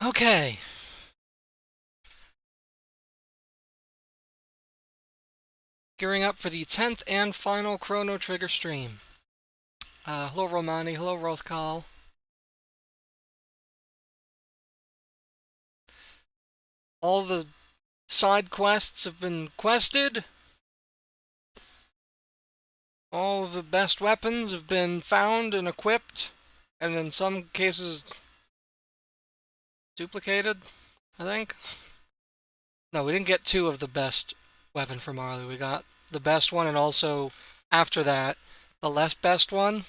Okay. Gearing up for the 10th and final Chrono Trigger stream. Hello Romani, hello Rothkal. All the side quests have been quested. All the best weapons have been found and equipped. And in some cases, duplicated, I think. No, we didn't get two of the best weapon for Marley. We got the best one and also, after that, the less best one.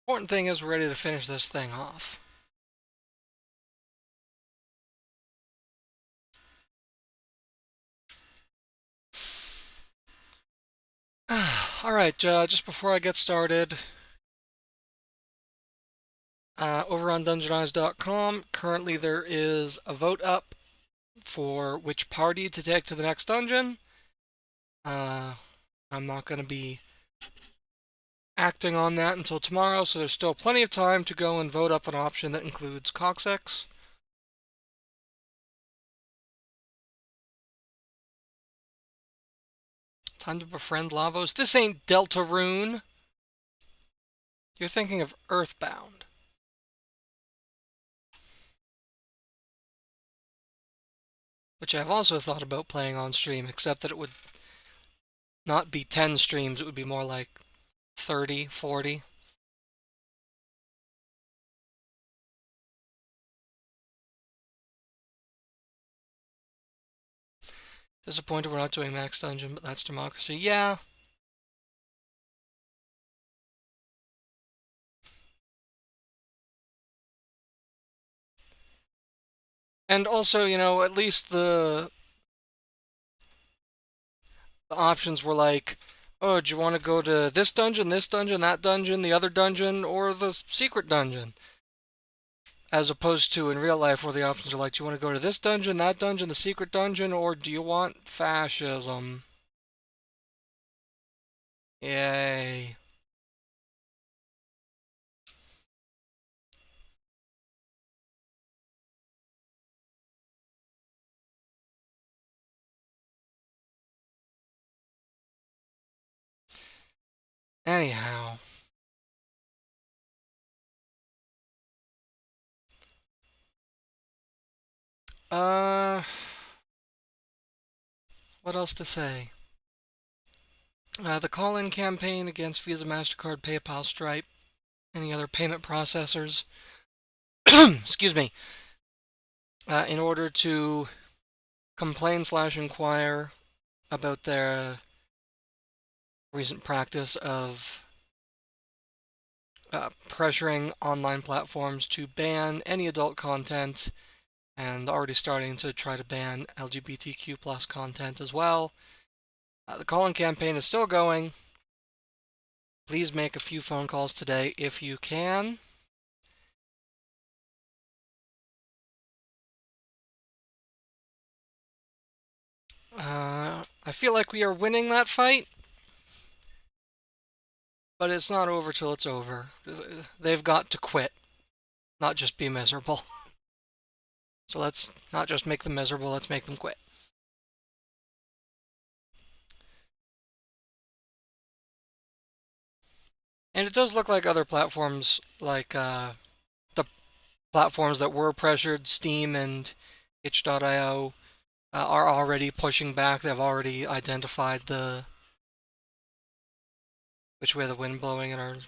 Important thing is we're ready to finish this thing off. Alright, just before I get started, over on dungeonize.com, currently there is a vote up for which party to take to the next dungeon. I'm not going to be acting on that until tomorrow, so there's still plenty of time to go and vote up an option that includes Coccyx. Time to befriend Lavos. This ain't Deltarune. You're thinking of Earthbound. Which I've also thought about playing on stream, except that it would not be 10 streams, it would be more like 30, 40. Disappointed we're not doing Max Dungeon, but that's democracy. Yeah. And also, at least the options were like, oh, do you want to go to this dungeon, that dungeon, the other dungeon, or the secret dungeon? As opposed to in real life where the options are like, do you want to go to this dungeon, that dungeon, the secret dungeon, or do you want fascism? Yay. Anyhow. Uh, what else to say? The call-in campaign against Visa, MasterCard, PayPal, Stripe, any other payment processors, excuse me, in order to complain/inquire about their recent practice of pressuring online platforms to ban any adult content and already starting to try to ban LGBTQ plus content as well. The call-in campaign is still going. Please make a few phone calls today if you can. I feel like we are winning that fight, but it's not over till it's over. They've got to quit, not just be miserable. So let's not just make them miserable, let's make them quit. And it does look like other platforms, like the platforms that were pressured, Steam and itch.io, are already pushing back. They've already identified which way the wind blowing and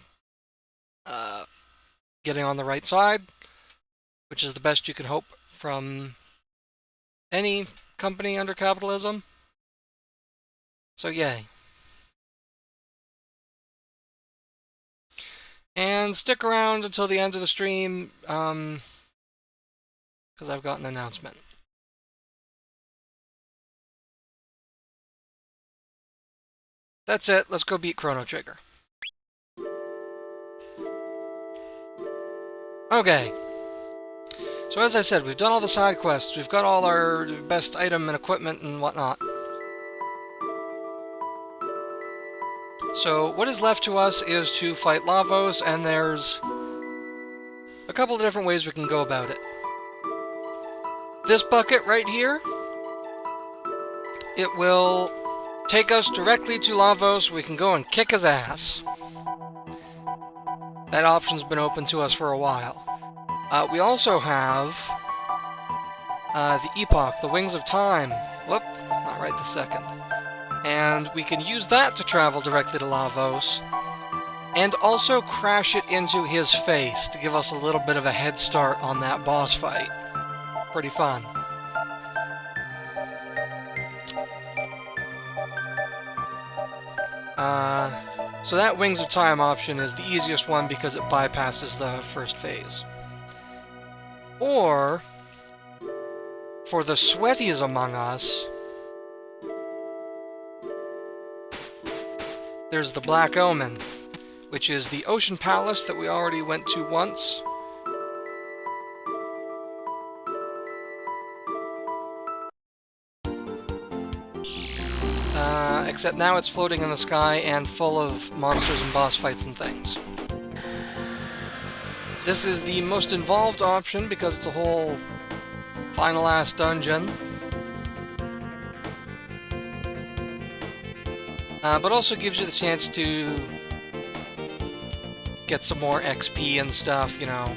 are getting on the right side, which is the best you can hope from any company under capitalism. So yay. And stick around until the end of the stream, because I've got an announcement. That's it. Let's go beat Chrono Trigger. Okay. So as I said, we've done all the side quests. We've got all our best item and equipment and whatnot. So what is left to us is to fight Lavos, and there's a couple of different ways we can go about it. This bucket right here, it will take us directly to Lavos. We can go and kick his ass. That option's been open to us for a while. We also have the Epoch, the Wings of Time. Whoop, not right this second. And we can use that to travel directly to Lavos, and also crash it into his face to give us a little bit of a head start on that boss fight. Pretty fun. So that Wings of Time option is the easiest one because it bypasses the first phase. Or, for the sweaties among us, there's the Black Omen, which is the Ocean Palace that we already went to once. Except now it's floating in the sky and full of monsters and boss fights and things. This is the most involved option because it's a whole final ass dungeon. But also gives you the chance to get some more XP and stuff, you know.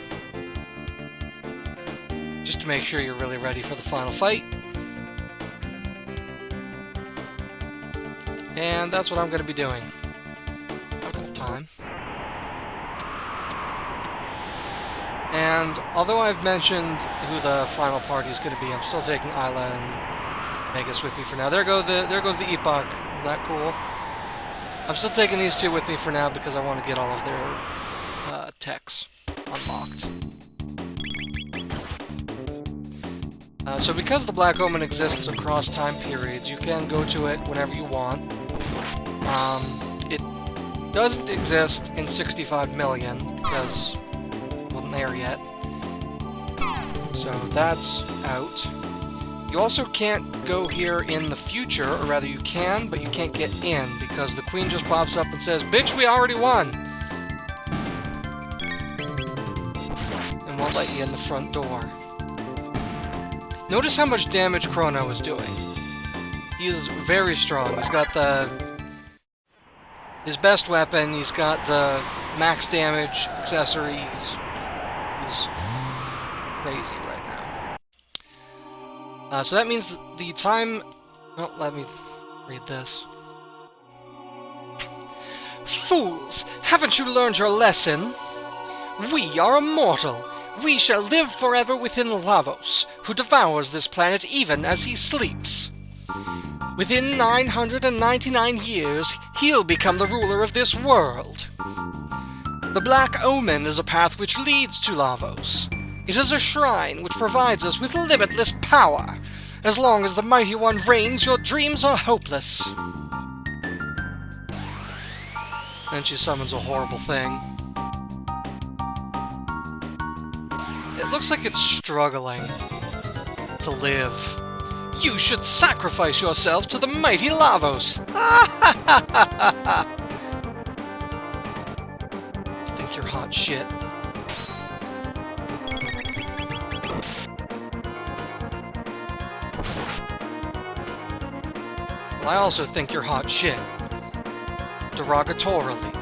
Just to make sure you're really ready for the final fight. And that's what I'm going to be doing. I've got time. And although I've mentioned who the final party is going to be, I'm still taking Isla and Megas with me for now. There goes the Epoch. Isn't that cool? I'm still taking these two with me for now because I want to get all of their techs unlocked. So because the Black Omen exists across time periods, you can go to it whenever you want. It doesn't exist in 65 million because it wasn't there yet. So that's out. You also can't go here in the future, or rather you can, but you can't get in because the Queen just pops up and says, "Bitch, we already won!" And won't let you in the front door. Notice how much damage Chrono is doing. He is very strong. He's got his best weapon, he's got the max damage accessory. He's crazy right now. So that means the time... Oh, let me read this. Fools! Haven't you learned your lesson? We are immortal. We shall live forever within Lavos, who devours this planet even as he sleeps. Within 999 years, he'll become the ruler of this world. The Black Omen is a path which leads to Lavos. It is a shrine which provides us with limitless power. As long as the Mighty One reigns, your dreams are hopeless. Then she summons a horrible thing. It looks like it's struggling to live. You should sacrifice yourself to the mighty Lavos! Think you're hot shit. Well, I also think you're hot shit. Derogatorily.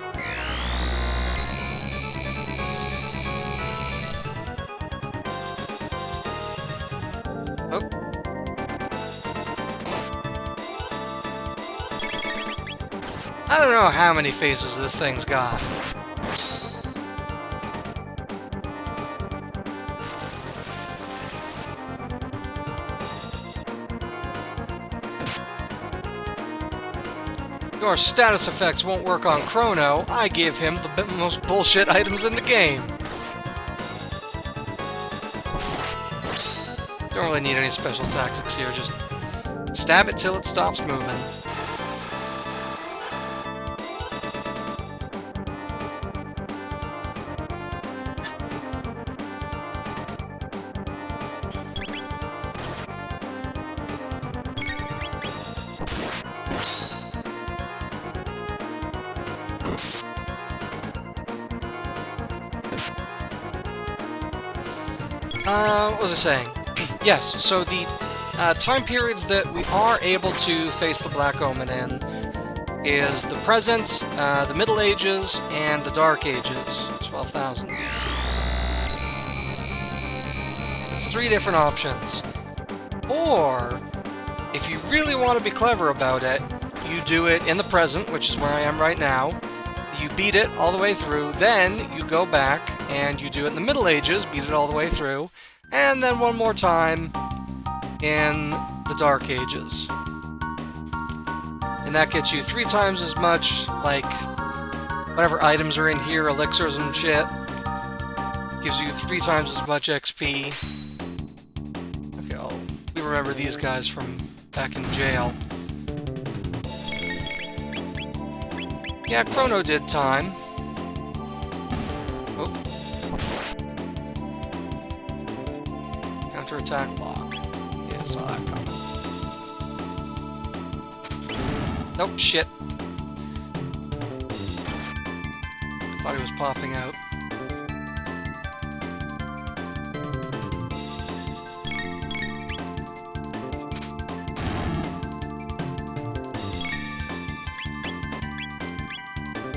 I don't know how many phases this thing's got. Your status effects won't work on Chrono. I gave him the most bullshit items in the game. Don't really need any special tactics here, just stab it till it stops moving. What was I saying? Yes, so the time periods that we are able to face the Black Omen in is the present, the Middle Ages, and the Dark Ages, 12,000 BC. It's 3 different options. Or, if you really want to be clever about it, you do it in the present, which is where I am right now. You beat it all the way through, then you go back and you do it in the Middle Ages, beat it all the way through, and then one more time in the Dark Ages. And that gets you 3 times as much, like, whatever items are in here, elixirs and shit. Gives you 3 times as much XP. Okay, we remember these guys from back in jail. Yeah, Chrono did time. Oh. Counterattack block. Yeah, saw that coming. Nope, shit. Thought he was popping out.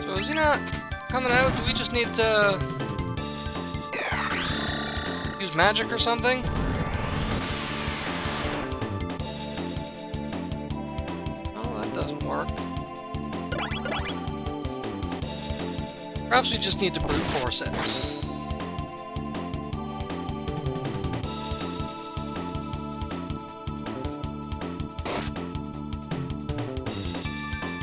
So is he not coming out? Do we just need to use magic or something? Perhaps we just need to brute force it.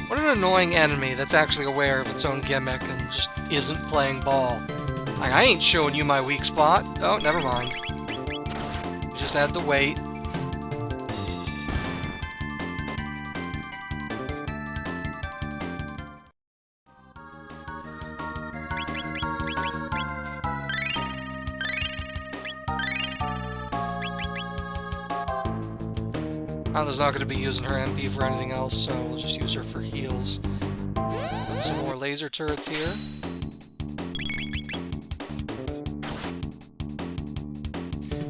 What an annoying enemy that's actually aware of its own gimmick and just isn't playing ball. Like, I ain't showing you my weak spot. Oh, never mind. You just had to wait. Anna's not going to be using her MP for anything else, so we'll just use her for heals. Got some more laser turrets here.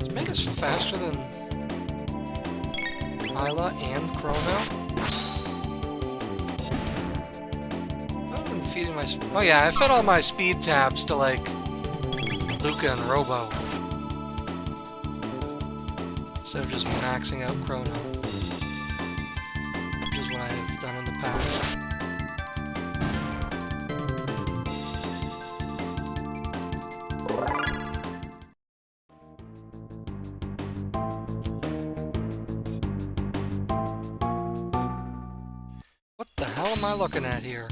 Is Mega's faster than Isla and Chrono? I've been feeding my... Oh yeah, I fed all my speed tabs to, like, Luca and Robo. Instead of just maxing out Chrono. Done in the past. What the hell am I looking at here?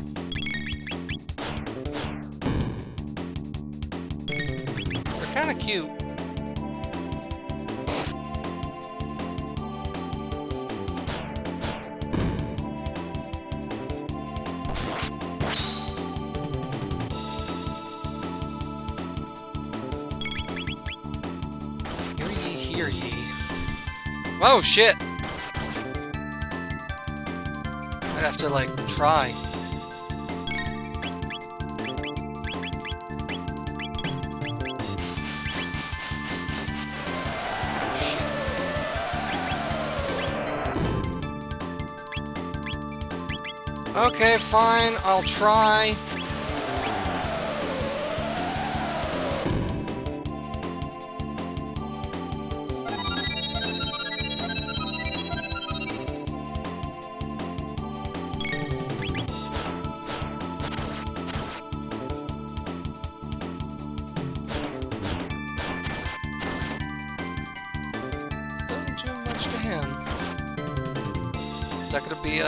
They're kind of cute. Hear ye. Oh shit! I'd have to, like, try. Oh, shit. Okay, fine, I'll try. Is that gonna be,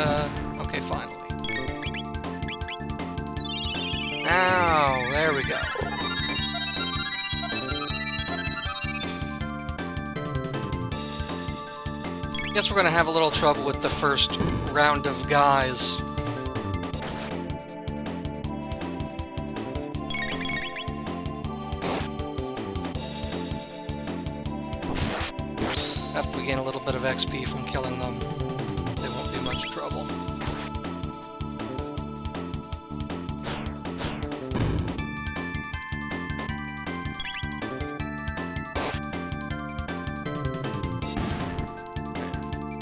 okay, finally. Now, there we go. Guess we're gonna have a little trouble with the first round of guys. After we gain a little bit of XP from killing them, they won't be much trouble.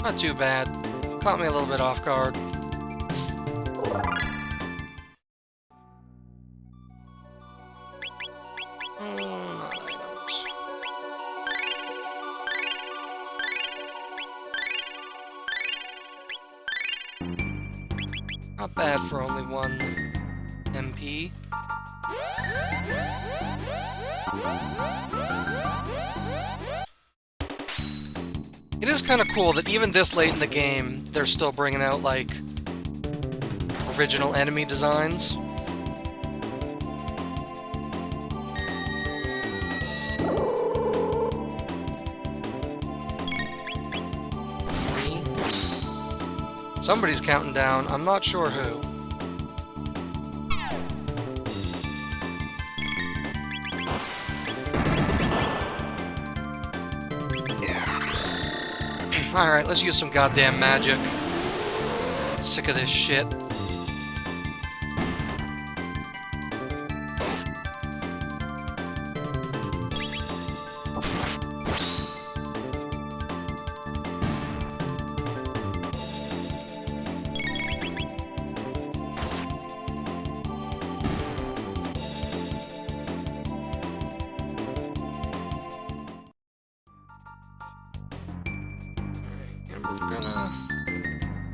Not too bad. Caught me a little bit off guard. Oh, not items. Not bad for only 1 MP. It is kind of cool that even this late in the game, they're still bringing out, like, original enemy designs. Somebody's counting down. I'm not sure who. Alright, let's use some goddamn magic. Sick of this shit.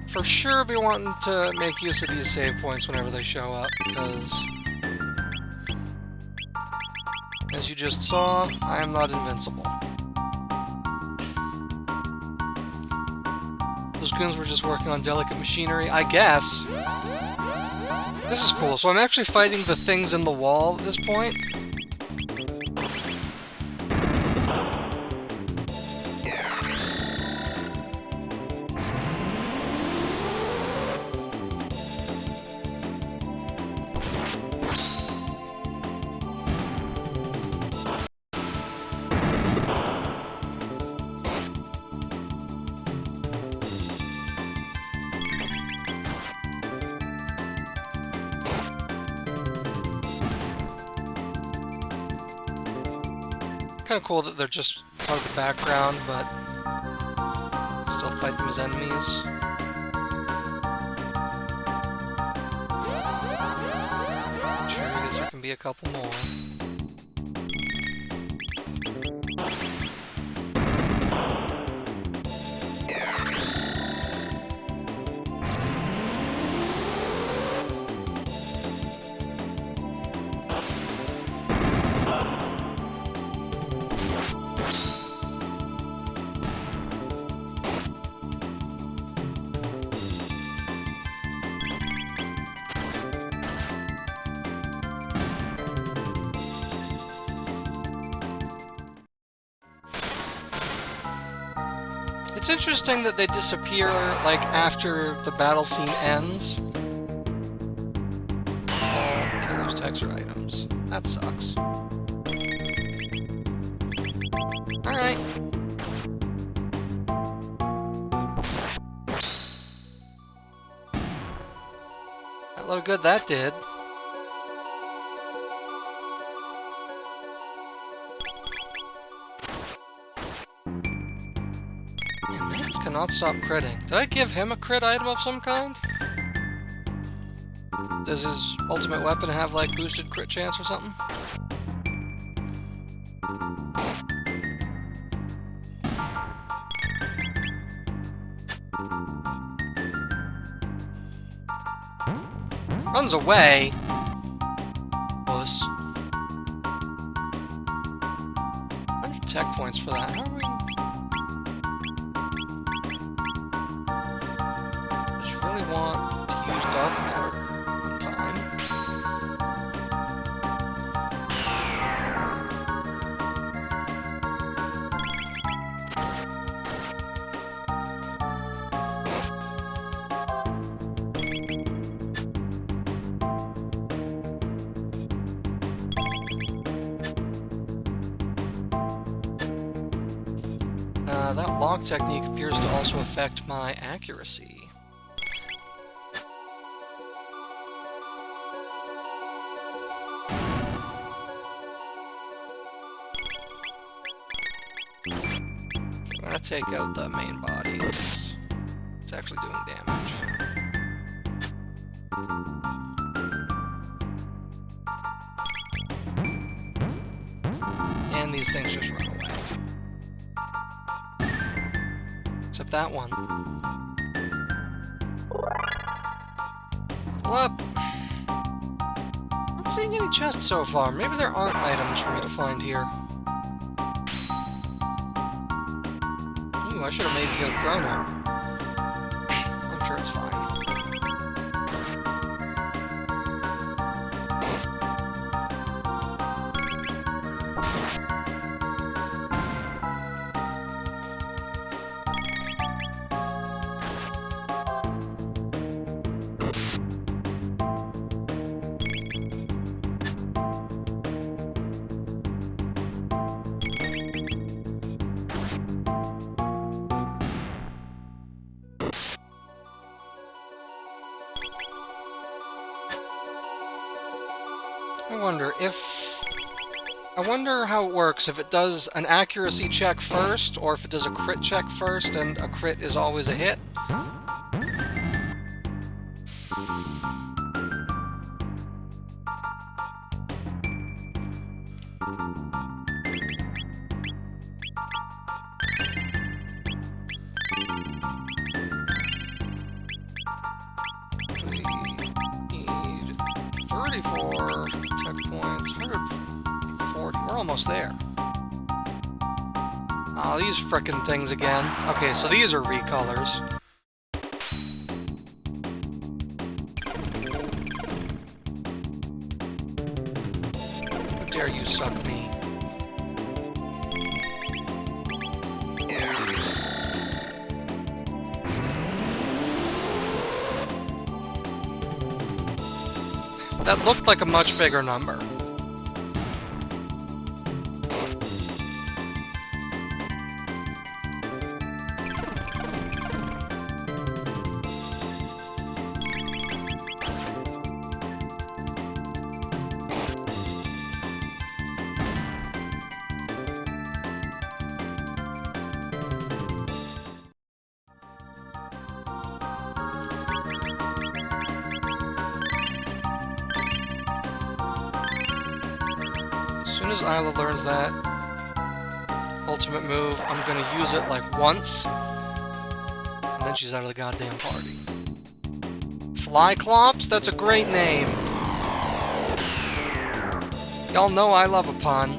For sure be wanting to make use of these save points whenever they show up, because as you just saw, I am not invincible. Those goons were just working on delicate machinery, I guess. This is cool, so I'm actually fighting the things in the wall at this point. Kind of cool that they're just part of the background, but still fight them as enemies. Sure, I guess there can be a couple more. It's interesting that they disappear, like, after the battle scene ends. Okay, there's texture items. That sucks. Alright. A little good that did. Cannot stop critting. Did I give him a crit item of some kind? Does his ultimate weapon have, like, boosted crit chance or something? Runs away! Puss. 100 tech points for that. How are we... really want to use dark matter in time. That lock technique appears to also affect my accuracy. Take out the main bodies. actually doing damage. And these things just run away. Except that one. Level up! Not seeing any chests so far. Maybe there aren't items for me to find here. Ooh, I should have maybe killed Chrono. I'm sure it's fine. I wonder how it works, if it does an accuracy check first, or if it does a crit check first, and a crit is always a hit. We need 34 tech points, 140. We're almost there. Oh, these frickin' things again. Okay, so these are recolors. How dare you suck me? That looked like a much bigger number. As soon as Isla learns that ultimate move, I'm gonna use it like once, and then she's out of the goddamn party. Flyclops? That's a great name. Y'all know I love a pun.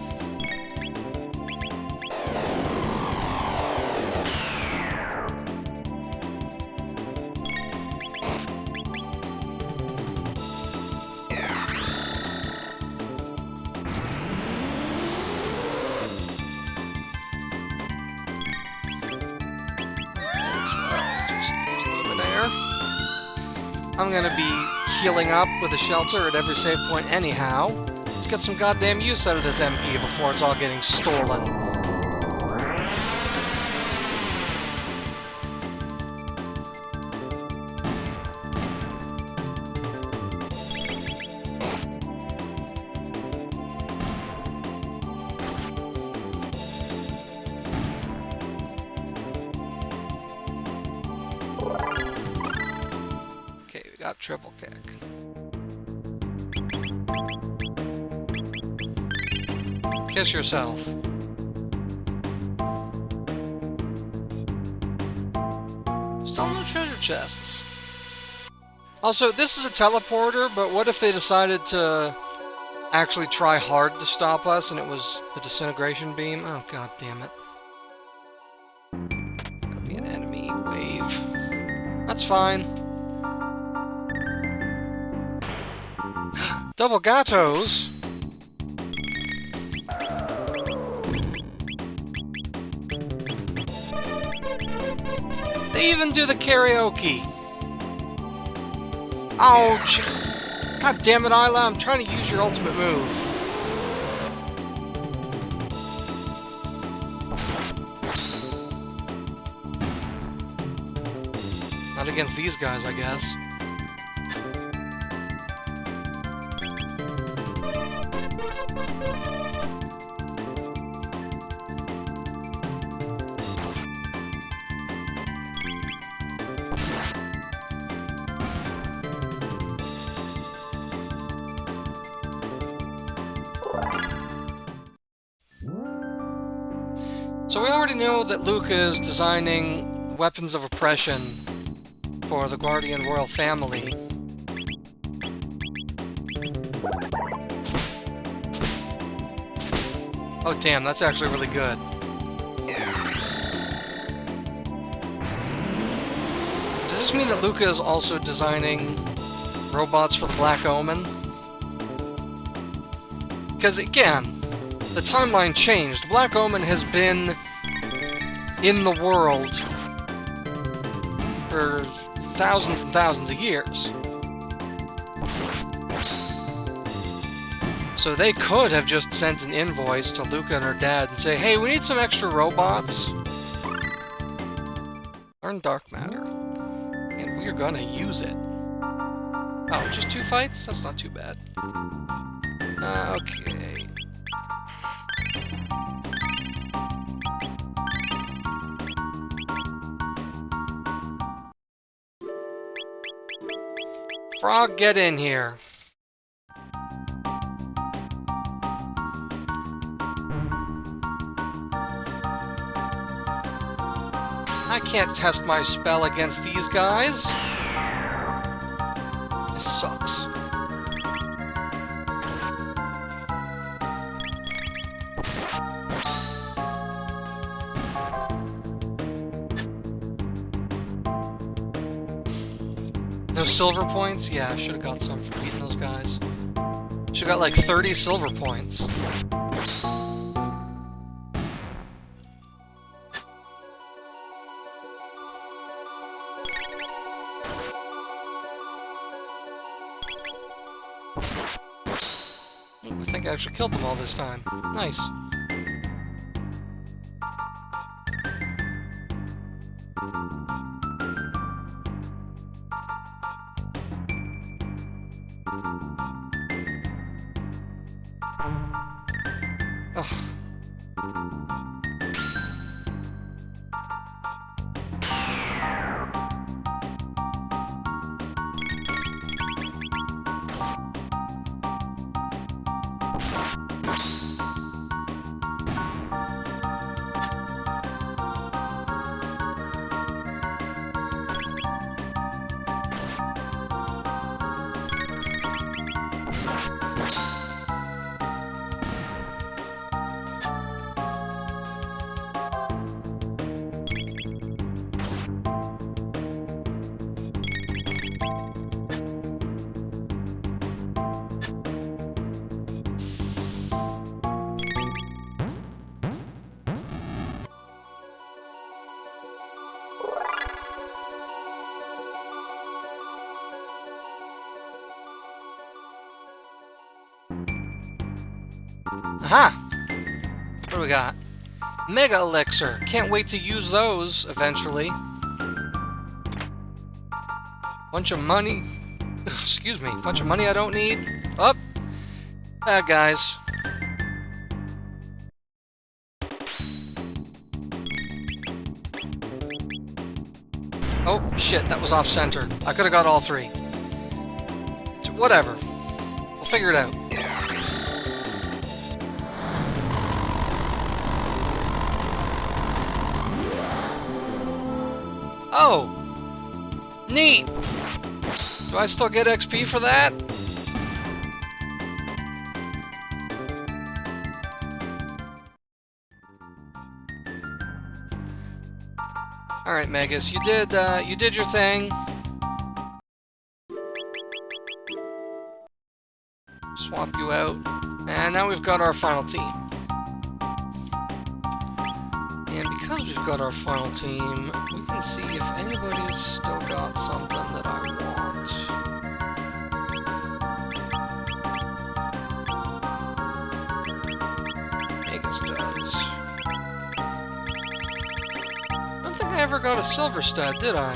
I'm gonna be healing up with a shelter at every save point anyhow. Let's get some goddamn use out of this MP before it's all getting stolen. Got triple kick. Kiss yourself. Still no treasure chests. Also, this is a teleporter, but what if they decided to actually try hard to stop us and it was a disintegration beam? Oh, god damn it. Gotta be an enemy wave. That's fine. Double gatos? They even do the karaoke. Oh, god damn it, Isla, I'm trying to use your ultimate move. Not against these guys, I guess. already know that Luca is designing weapons of oppression for the Guardian Royal family. Oh damn, that's actually really good. Does this mean that Luca is also designing robots for the Black Omen? Because again, the timeline changed. The Black Omen has been in the world for thousands and thousands of years. So they could have just sent an invoice to Luca and her dad and say, hey, we need some extra robots. Learn dark matter. And we're gonna use it. Oh, just 2 fights? That's not too bad. Okay. Frog, get in here. I can't test my spell against these guys. This sucks. No silver points? Yeah, I should have got some for beating those guys. Should have got like 30 silver points. I think I actually killed them all this time. Nice. Ugh. Aha! What do we got? Mega Elixir! Can't wait to use those, eventually. Bunch of money... Excuse me. Bunch of money I don't need. Up! Bad guys. Oh, shit. That was off-center. I could have got all 3. Whatever. We'll figure it out. Oh! Neat! Do I still get XP for that? Alright, Megas, you did your thing. Swap you out. And now we've got our final team. And because we've got our final team, we can see if anybody's still got something that I want. Megas does. I don't think I ever got a silver stud, did I?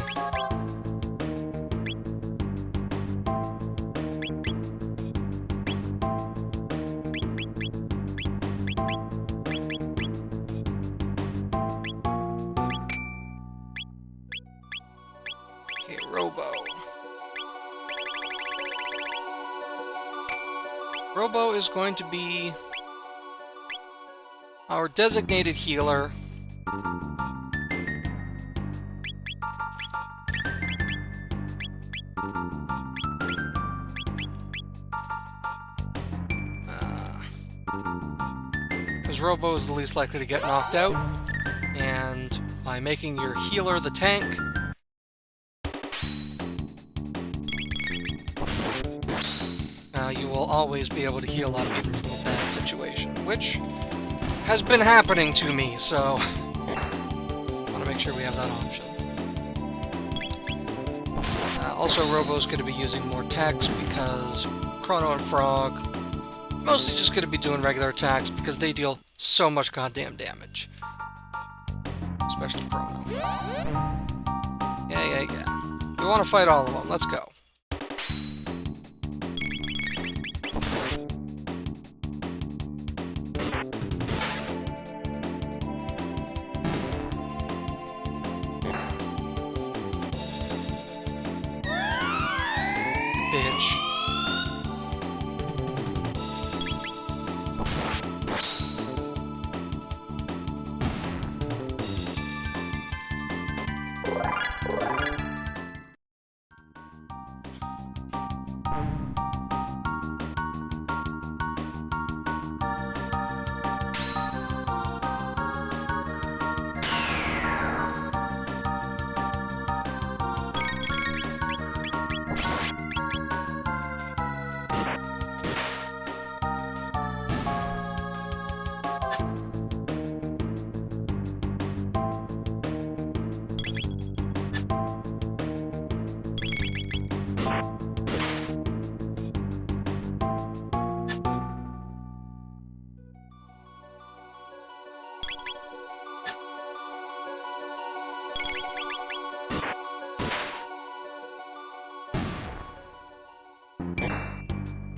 Robo is going to be our designated healer Because Robo is the least likely to get knocked out, and by making your healer the tank, you will always be able to heal up even from a bad situation, which has been happening to me, so I want to make sure we have that option. Also, Robo's going to be using more techs because Chrono and Frog mostly just going to be doing regular attacks because they deal so much goddamn damage. Especially Chrono. Yeah. We want to fight all of them. Let's go. Bitch.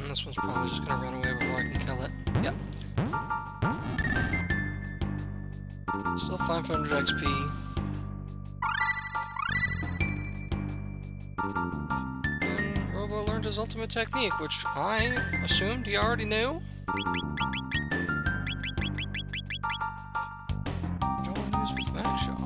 This one's probably just gonna run away before I can kill it. Yep. Still 500 XP. And Robo learned his ultimate technique, which I assumed he already knew. Which all I use with Max Shock.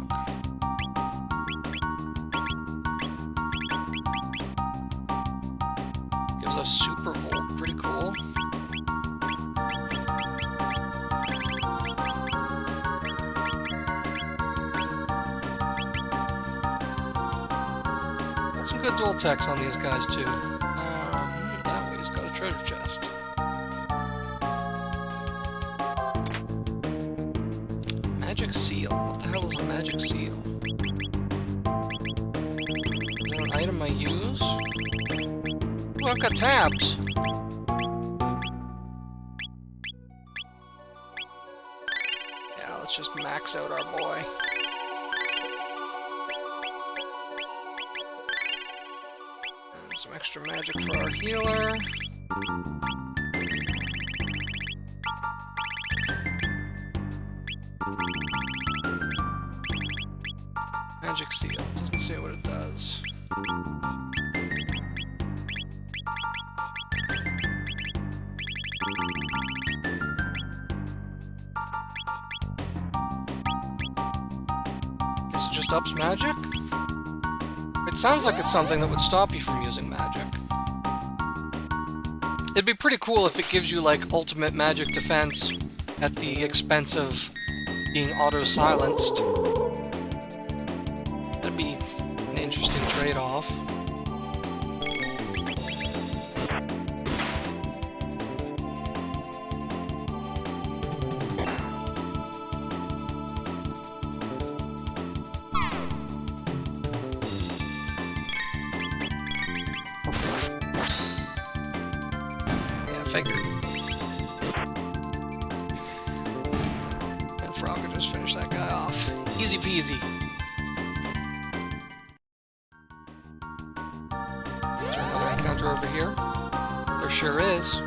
Gives us Super Volt, pretty cool. Got some good dual techs on these guys too. That way he's got a treasure chest. Magic Seal. What the hell is a Magic Seal? Is that an item I use? Oh, I've got tabs. Yeah, let's just max out our boy. And some extra magic for our healer. Magic Seal. Doesn't say what it does. Guess it just ups magic? It sounds like it's something that would stop you from using magic. It'd be pretty cool if it gives you, like, ultimate magic defense at the expense of being auto-silenced. That'd be an interesting trade-off. Figured. And Frog could just finish that guy off. Easy peasy. Is there another encounter over here? There sure is.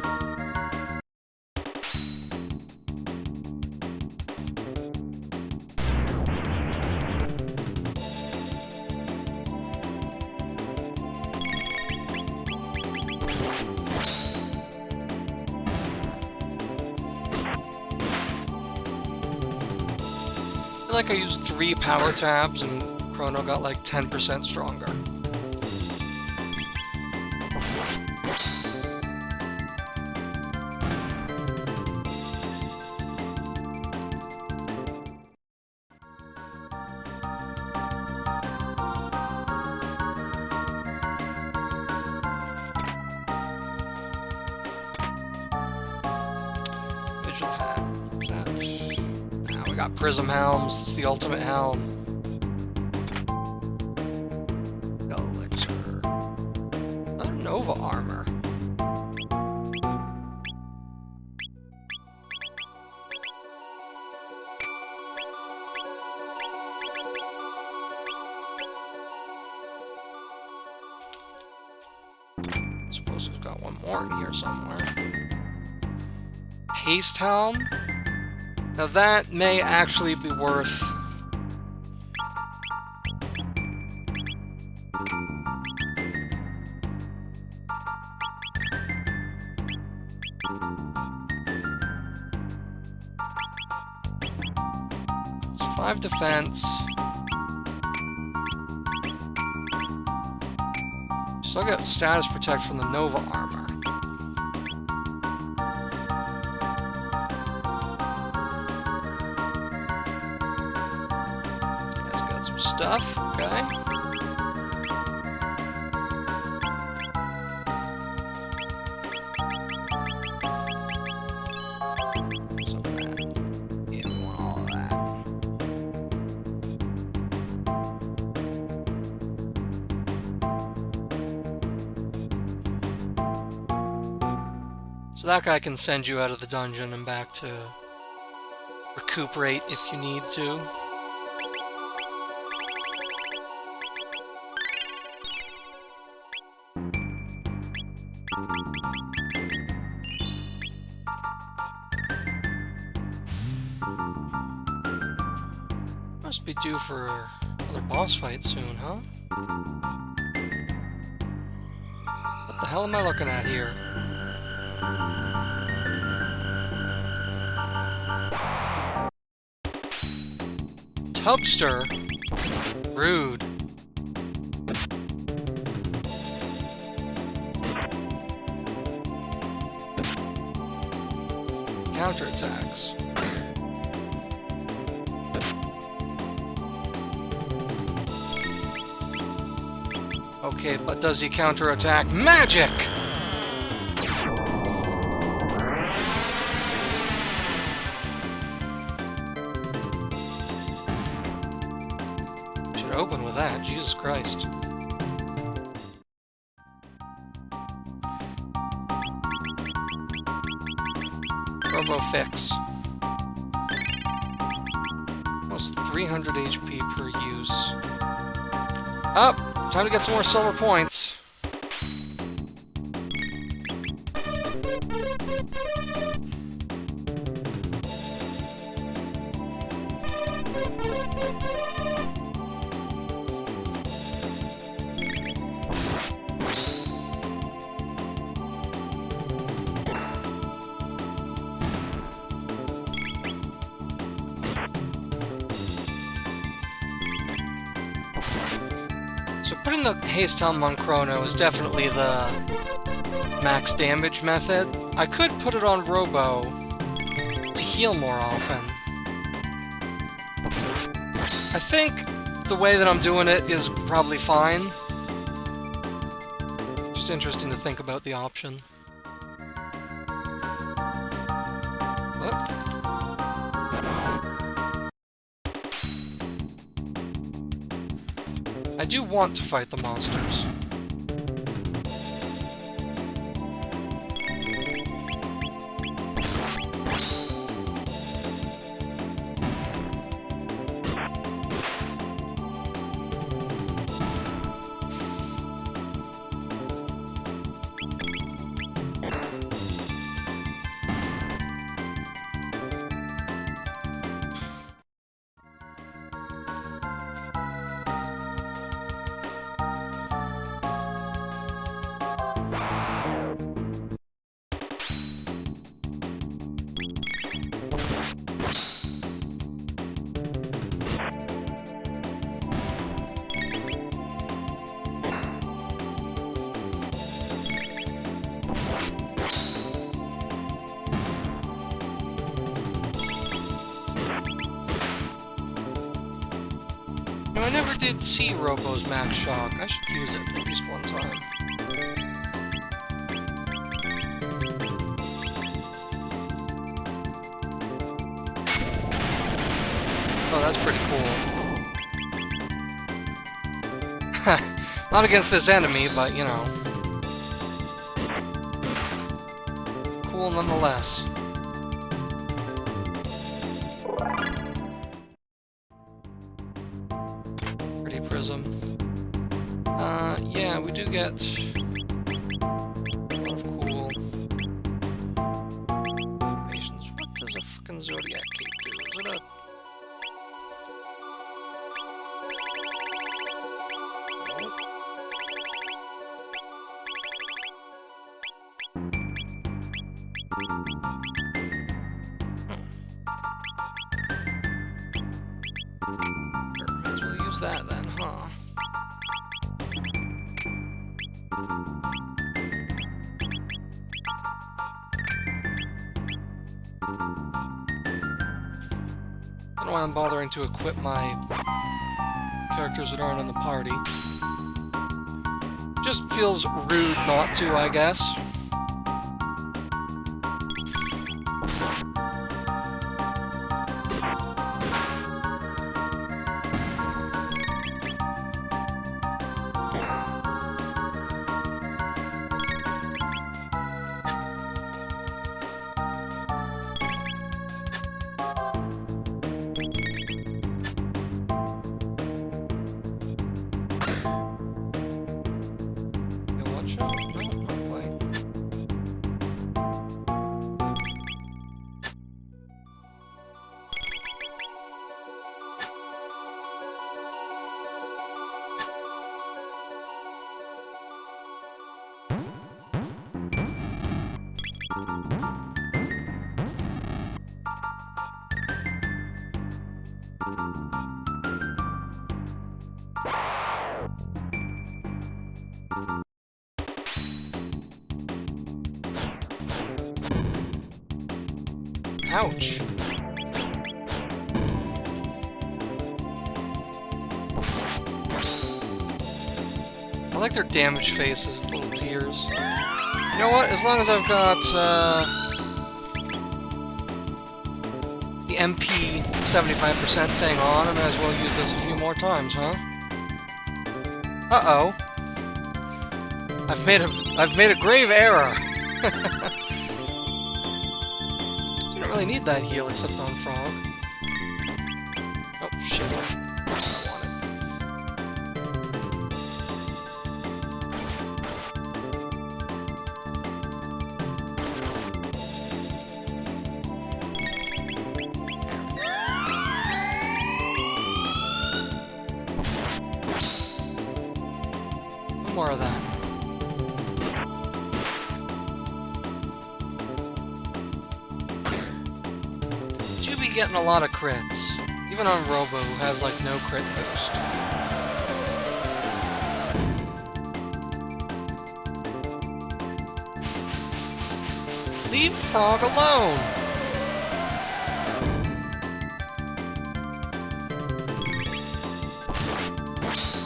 like I used 3 power tabs and Chrono got like 10% stronger. Visual hat. What's that? Now we got Prism Helms. It's the ultimate helm. Elixir. Another Nova armor. I suppose we've got one more in here somewhere. Haste Helm. Now that may actually be worth... It's 5 defense. Still got status protect from the Nova armor. Stuff, okay. So that, yeah, we want all of that. So that guy can send you out of the dungeon and back to recuperate if you need to. Must be due for another boss fight soon, huh? What the hell am I looking at here? Tubster? Rude. Counterattacks. Okay, but does he counterattack magic? Should open with that, Jesus Christ. Robo Fix. Almost 300 HP per use. Up! Time to get some more silver points. So putting the haste helm on Chrono is definitely the max damage method. I could put it on Robo to heal more often. I think the way that I'm doing it is probably fine. Just interesting to think about the option. Oh. I do want to fight the monsters. did see Robo's Max Shock. I should use it at least one time. Oh, that's pretty cool. Not against this enemy, but, you know. Cool nonetheless. Pretty prism. Yeah, we do get a lot of cool animations. What does a fucking Zodiac Cape do? Is it a... Might as well use that then, huh? I don't know why I'm bothering to equip my characters that aren't in the party. Just feels rude not to, I guess. Ouch. I like their damage faces, little tears. You know what? As long as I've got the MP 75% thing on, I might as well use this a few more times, huh? Uh-oh. I've made a grave error. Didn't really need that heal except on Frog. Oh shit. I want it. One more of that. Getting a lot of crits, even on Robo, who has like no crit boost. Leave Frog alone!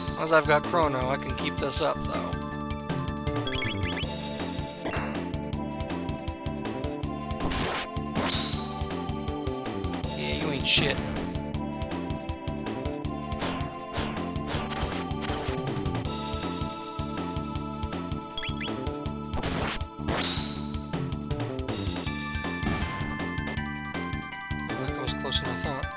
As long as I've got Chrono, I can keep this up though. Shit. That was closer than I thought.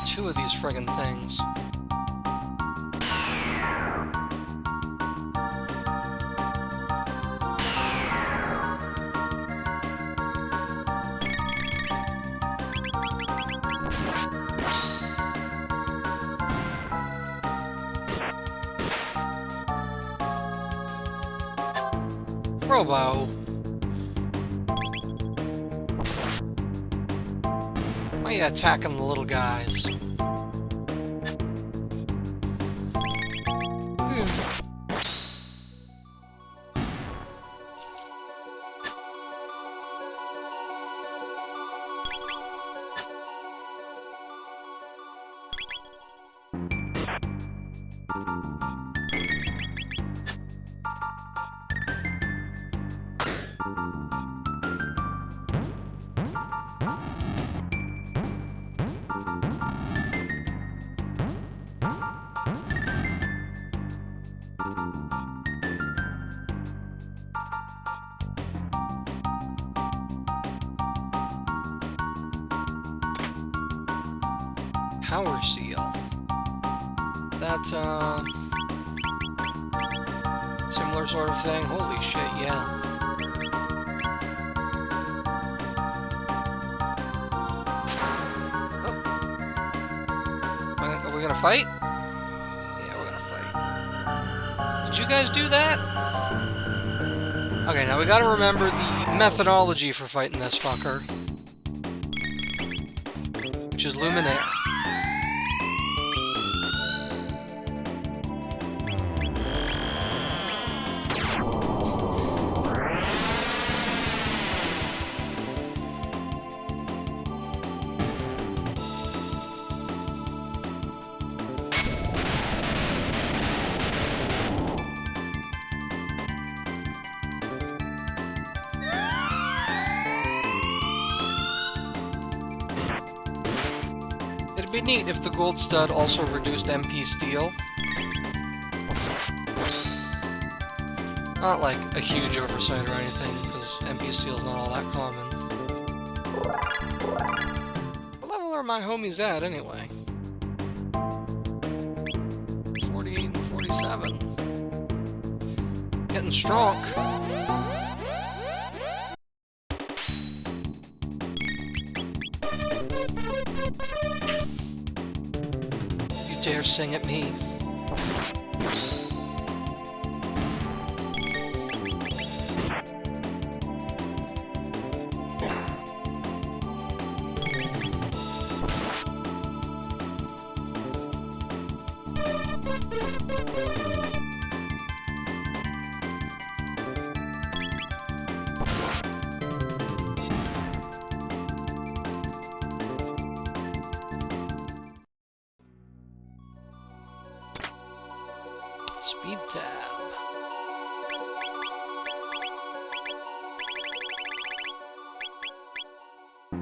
Two of these friggin' things. Robo. Why are you attacking the little guys? Power seal. That's similar sort of thing. Holy shit, yeah. Oh. Are we gonna fight? Yeah, we're gonna fight. Did you guys do that? Okay, now we gotta remember the methodology for fighting this fucker, which is Luminaire. It'd be neat if the gold stud also reduced MP steel. Not like a huge oversight or anything, because MP steel's not all that common. What level are my homies at, anyway? 48 and 47. Getting strong. Dare sing at me. Speed tab. I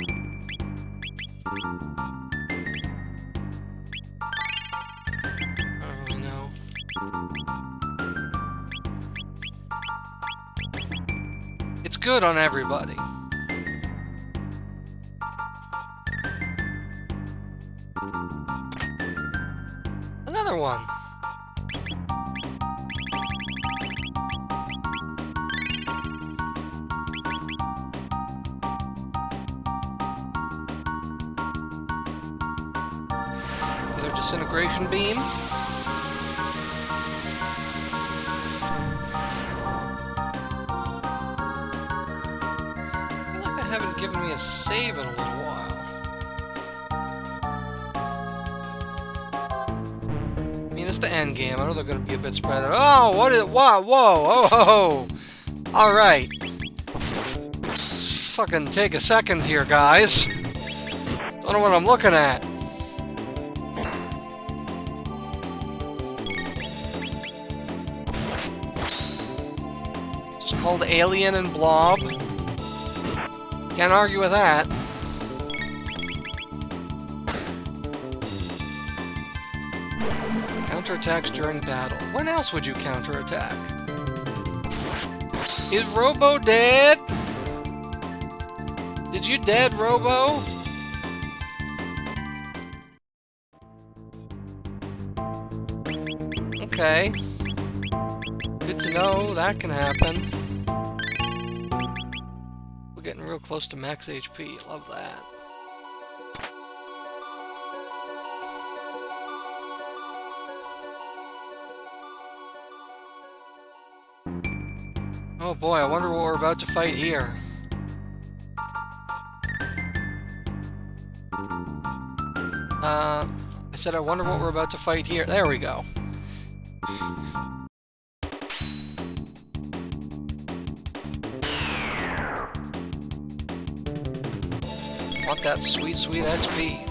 don't really know. It's good on everybody. Another one. Disintegration beam. I feel like they haven't given me a save in a little while. I mean, it's the end game. I know they're going to be a bit spread out. Oh, what is it? Whoa, whoa, oh, all right. Let's fucking take a second here, guys. Don't know what I'm looking at. Called Alien and Blob. Can't argue with that. Counterattacks during battle. When else would you counterattack? Is Robo dead? Did you dead, Robo? Okay. Good to know that can happen. We're getting real close to max HP. Love that. Oh boy, I wonder what we're about to fight here. I said I wonder what we're about to fight here. There we go. Want that sweet, sweet XP.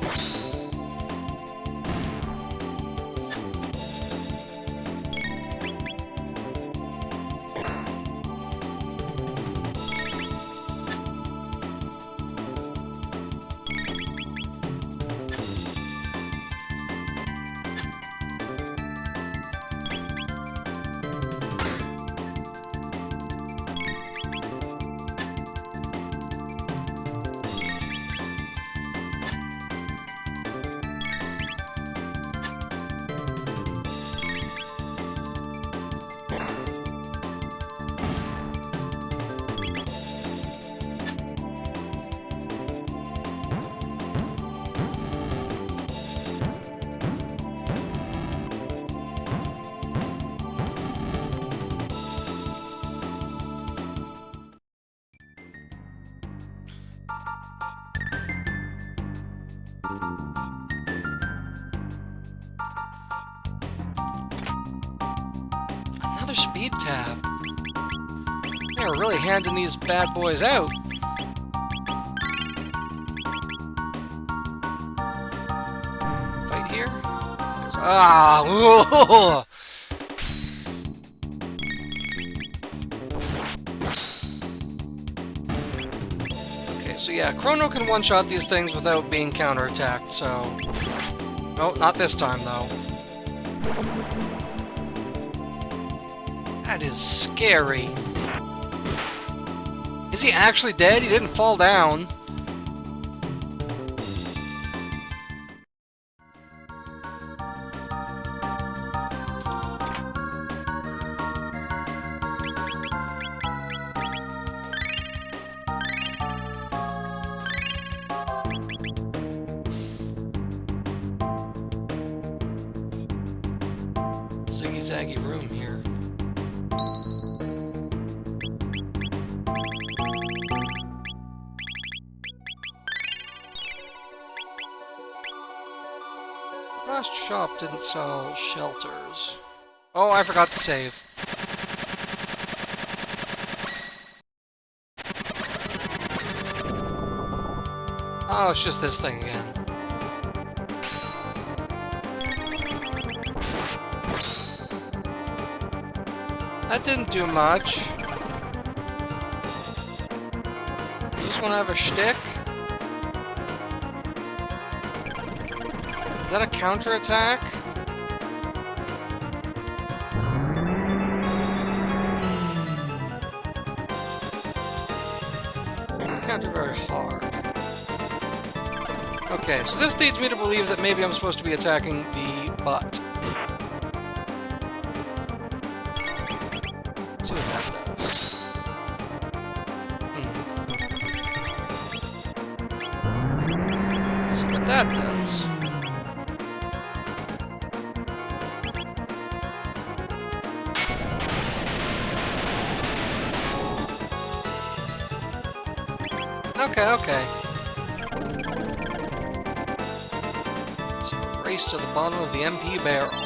Another speed tab. They're really handing these bad boys out. Fight here. Ah! Okay, so yeah, Chrono can one-shot these things without being counterattacked, so... Oh, not this time, though. That is scary. Is he actually dead? He didn't fall down. Ziggy-zaggy room here. Last shop didn't sell shelters. Oh, I forgot to save. Oh, it's just this thing again. That didn't do much. You just want to have a shtick? Is that a counterattack? Can't do very hard. Okay, so this leads me to believe that maybe I'm supposed to be attacking the butt. Let's see what that does. Let's see what that does. Okay. So, race to the bottom of the MP barrel. I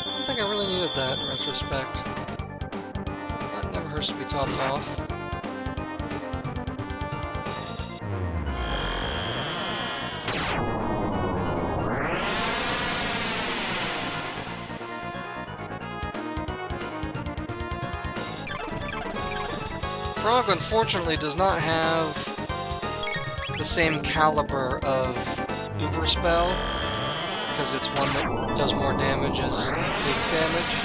don't think I really needed that in retrospect. That never hurts to be topped off. Frog, unfortunately, does not have the same caliber of Uber Spell, because it's one that does more damage as he takes damage.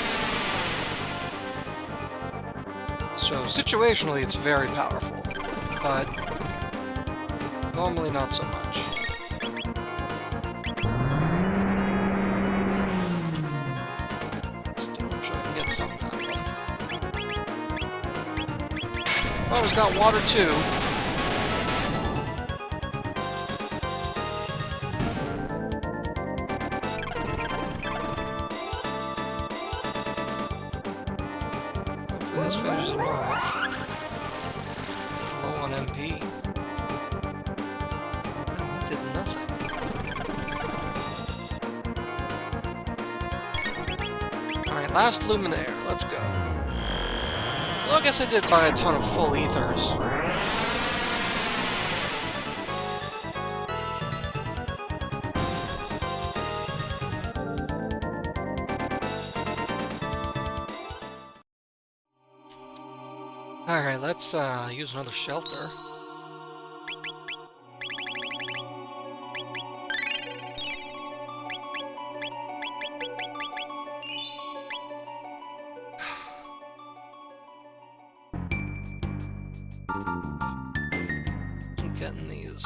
So, situationally, it's very powerful, but normally not so much. Still not sure I can get some out of them. Oh, he's got water too. Hopefully this finishes him off. Low on MP. Oh, that did nothing. Last Luminaire, let's go. Well, I guess I did buy a ton of full ethers. Alright, let's use another shelter. Keep getting these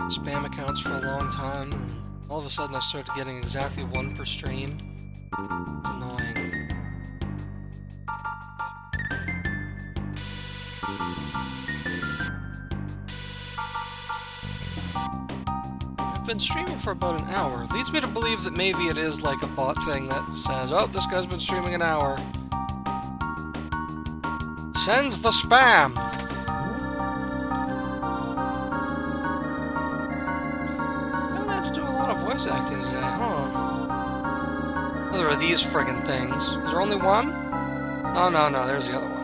spam accounts for a long time, and all of a sudden I started getting exactly one per stream. It's annoying. I've been streaming for about an hour. Leads me to believe that maybe it is like a bot thing that says, oh, this guy's been streaming an hour. Send the spam! I haven't had to do a lot of voice acting today, huh? Oh, there are these friggin' things. Is there only one? Oh, no, there's the other one.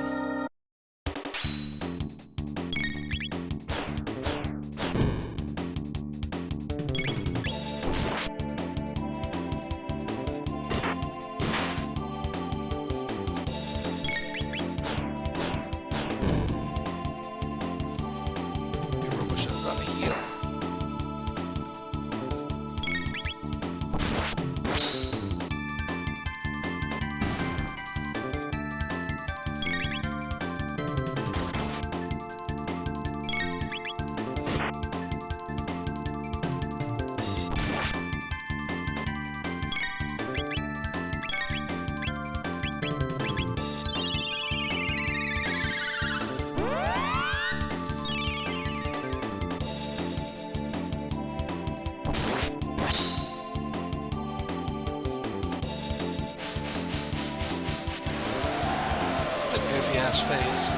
Face.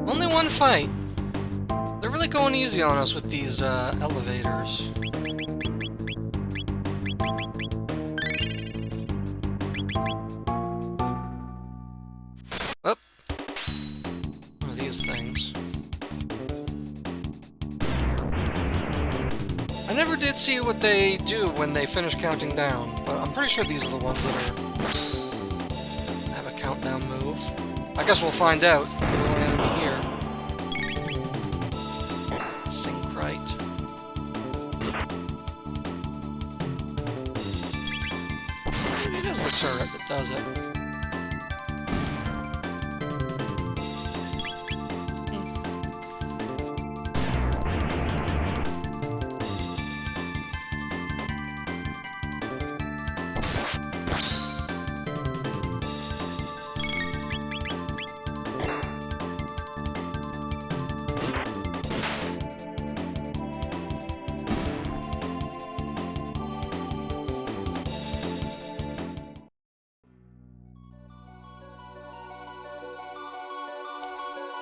Only one fight. They're really going easy on us with these elevators. Things. I never did see what they do when they finish counting down, but I'm pretty sure these are the ones that have a countdown move. I guess we'll find out. We'll enemy here. Syncrite. Maybe it is the turret that does it.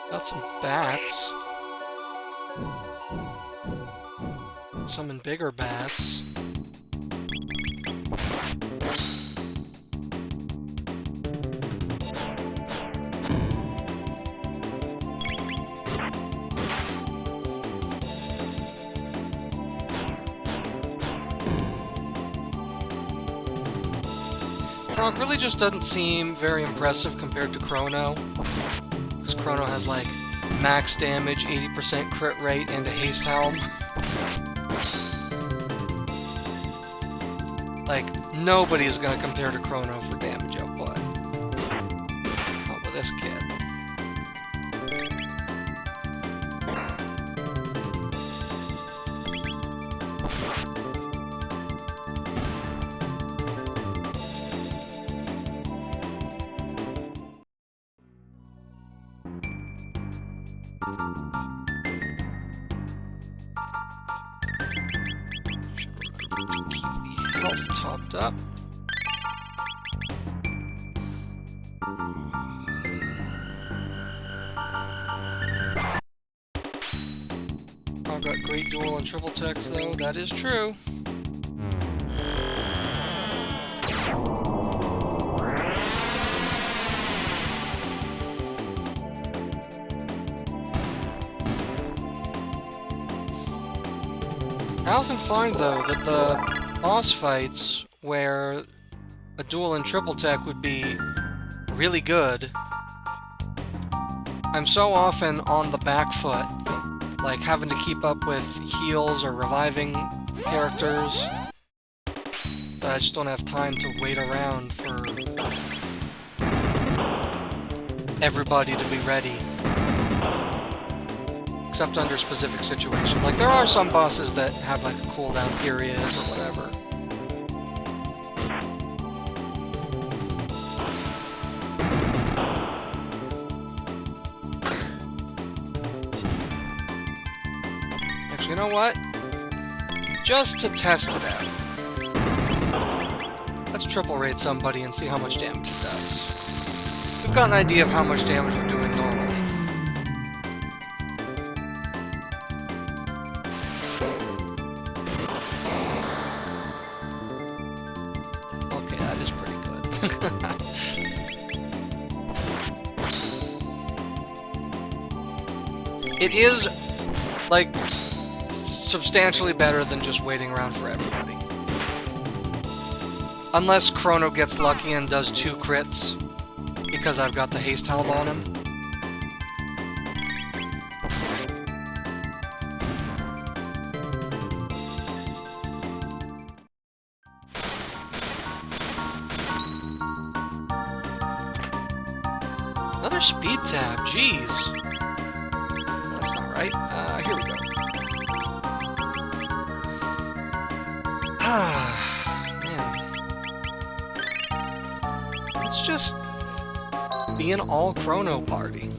Got some bats. Summon bigger bats. Frog really just doesn't seem very impressive compared to Chrono. Because Chrono has, like, max damage, 80% crit rate, and a haste helm. Like, nobody's gonna compare to Chrono for damage output. Not with this kid. Should remember Keep the health topped up. I've got great dual and triple techs though, that is true. I often find, though, that the boss fights where a dual and triple tech would be really good, I'm so often on the back foot, like having to keep up with heals or reviving characters, that I just don't have time to wait around for everybody to be ready. Except under specific situations. Like, there are some bosses that have, like, a cooldown period or whatever. Actually, you know what? Just to test it out, let's triple raid somebody and see how much damage it does. We've got an idea of how much damage we're doing normally. It is, like, substantially better than just waiting around for everybody. Unless Chrono gets lucky and does 2 crits, because I've got the haste helm on him. Another speed tab, jeez. That's not right. Here we go. Man. Let's just be an all Chrono party.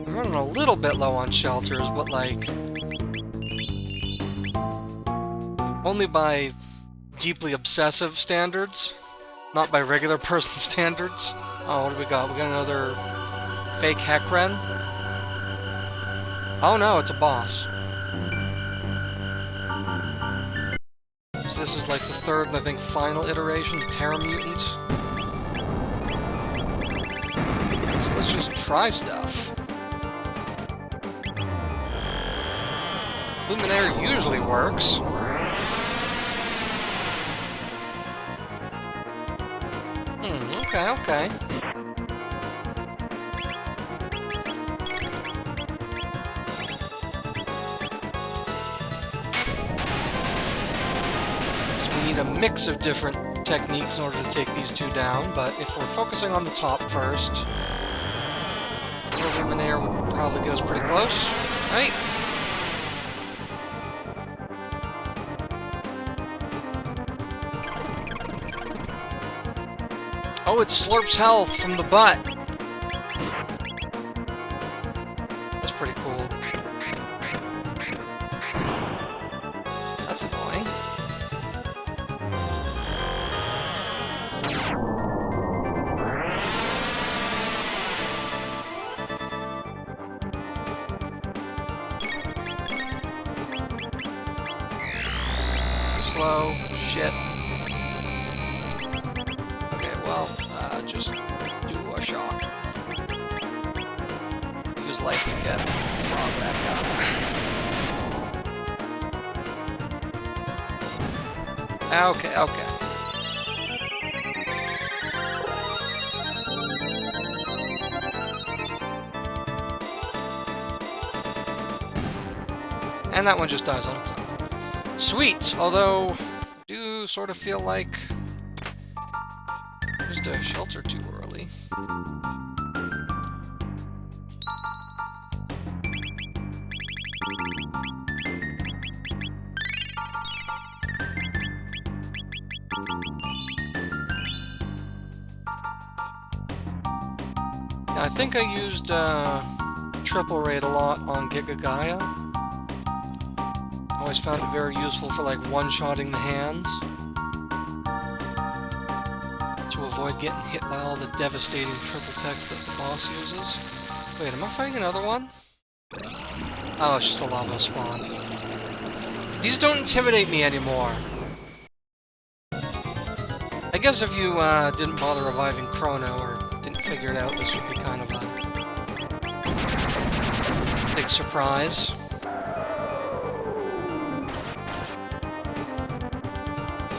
I'm running a little bit low on shelters, but like only by deeply obsessive standards, not by regular person standards. Oh, what do we got? We got another fake Heckren. Oh no, it's a boss. So this is like the third and I think final iteration, the Terra Mutant. So let's just try stuff. Luminaire usually works. Okay. So we need a mix of different techniques in order to take these two down, but if we're focusing on the top first, Luminaire would probably get us pretty close, right? Oh, it slurps health from the butt. That's pretty cool. That's annoying. Too slow. Shit. Just do a shock. Use life to get Frog back up. Okay. And that one just dies on its own. Sweet! Although, I do sort of feel like used a shelter too early. I think I used triple raid a lot on Giga Gaia. Always found it very useful for, like, one-shotting the hands. To avoid getting hit by all the devastating triple text that the boss uses. Wait, am I fighting another one? Oh, it's just a lava spawn. These don't intimidate me anymore. I guess if you didn't bother reviving Chrono or didn't figure it out, this would be kind of a big surprise.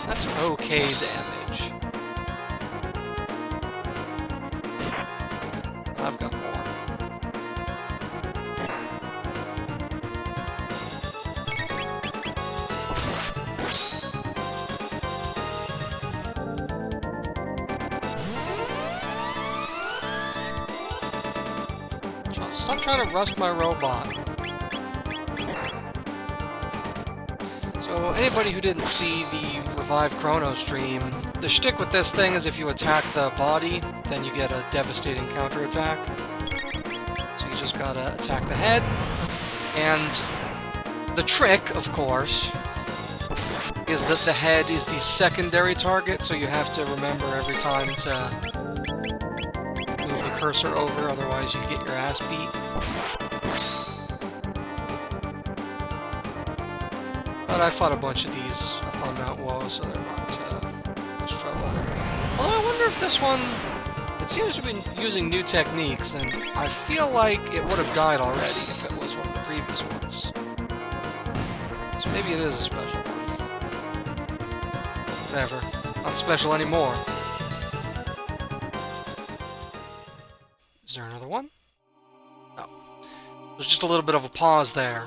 That's okay damage. I've got more. Stop trying to rust my robot. So, anybody who didn't see the Revive Chrono stream, the shtick with this thing is if you attack the body, then you get a devastating counterattack. So you just gotta attack the head. And the trick, of course, is that the head is the secondary target, so you have to remember every time to move the cursor over, otherwise you get your ass beat. But I fought a bunch of these up on Mount Woe, so they're not much trouble. Although I wonder if this one... It seems to be using new techniques, and I feel like it would have died already if it was one of the previous ones. So maybe it is a special one. Whatever. Not special anymore. Is there another one? No. There's just a little bit of a pause there.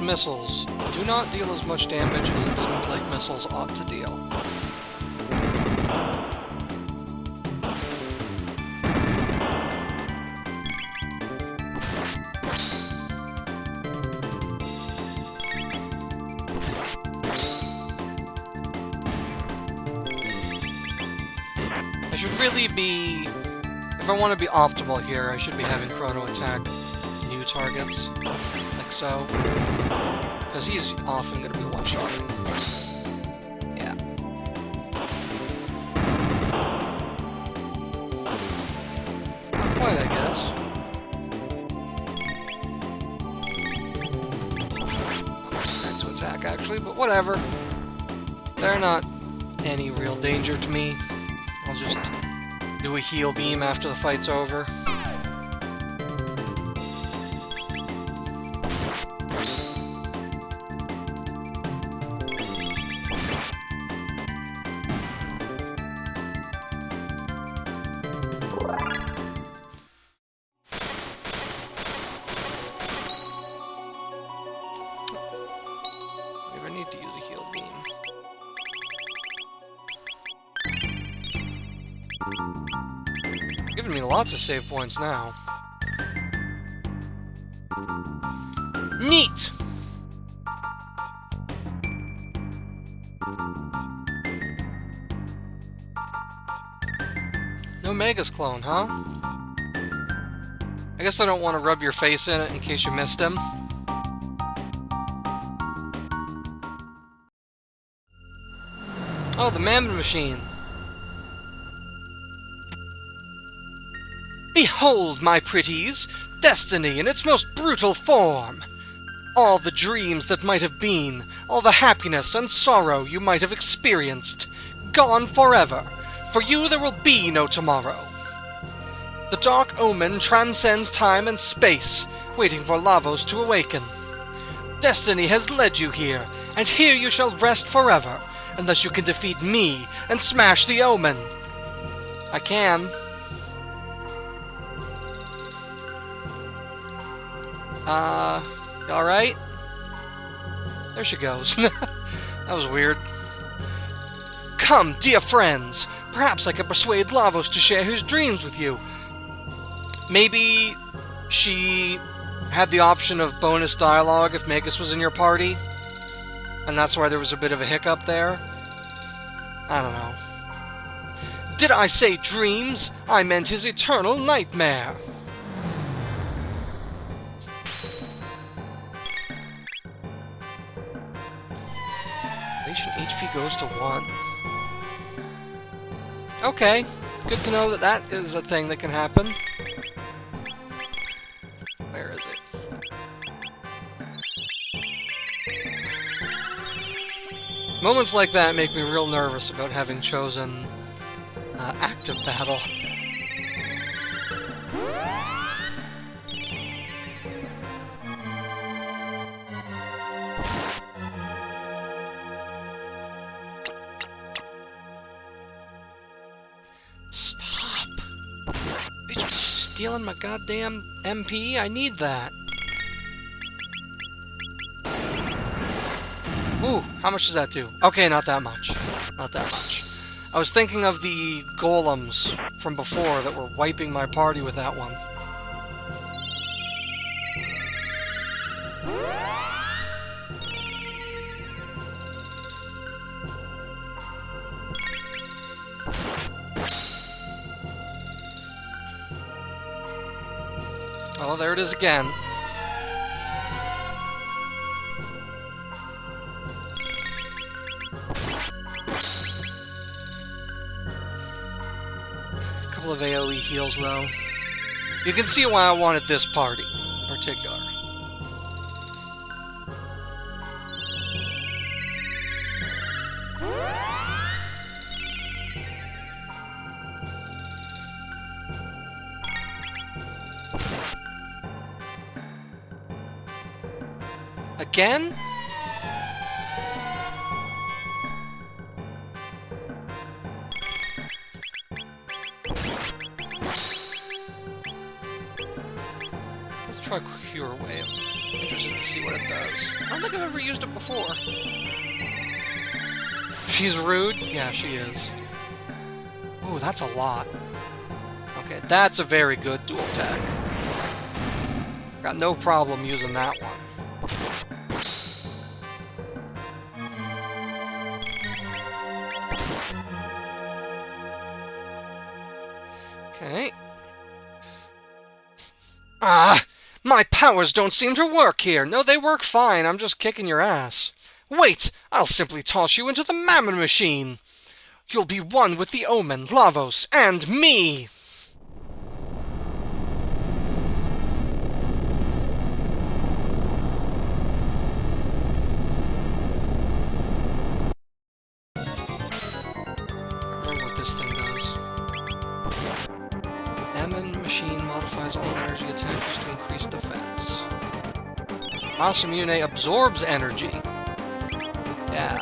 Missiles do not deal as much damage as it seems like missiles ought to deal. I should really be... If I want to be optimal here, I should be having Chrono attack new targets, like so. Because he's often going to be one-shotting. Yeah. Not quite, I guess. Meant to attack, actually, but whatever. They're not any real danger to me. I'll just do a heal beam after the fight's over. Need to use a heal beam. Giving me lots of save points now. Neat! No Megas clone, huh? I guess I don't want to rub your face in it in case you missed him. Oh, the Mammon Machine. Behold, my pretties, destiny in its most brutal form. All the dreams that might have been, all the happiness and sorrow you might have experienced, gone forever. For you there will be no tomorrow. The dark omen transcends time and space, waiting for Lavos to awaken. Destiny has led you here, and here you shall rest forever. Unless you can defeat me and smash the omen. I can. Alright? There she goes. That was weird. Come, dear friends. Perhaps I can persuade Lavos to share his dreams with you. Maybe she had the option of bonus dialogue if Magus was in your party, and that's why there was a bit of a hiccup there. I don't know. Did I say dreams? I meant his eternal nightmare. Patient HP goes to 1. Okay, good to know that that is a thing that can happen. Where is it? Moments like that make me real nervous about having chosen active battle. Stop! Bitch was stealing my goddamn MP? I need that. Ooh, how much does that do? Okay, not that much. Not that much. I was thinking of the golems from before that were wiping my party with that one. Oh, there it is again. Couple of AoE heals, though. You can see why I wanted this party, in particular. Again? Let's try Cure Wave. I'm interested to see what it does. I don't think I've ever used it before. She's rude? Yeah, she is. Ooh, that's a lot. Okay, that's a very good dual attack. Got no problem using that one. Okay. Ah! My powers don't seem to work here! No, they work fine, I'm just kicking your ass. Wait! I'll simply toss you into the Mammon Machine! You'll be one with the Omen, Lavos, and me! This thing does. Mammon Machine modifies all energy attackers to increase defense. Masamune absorbs energy. Yeah.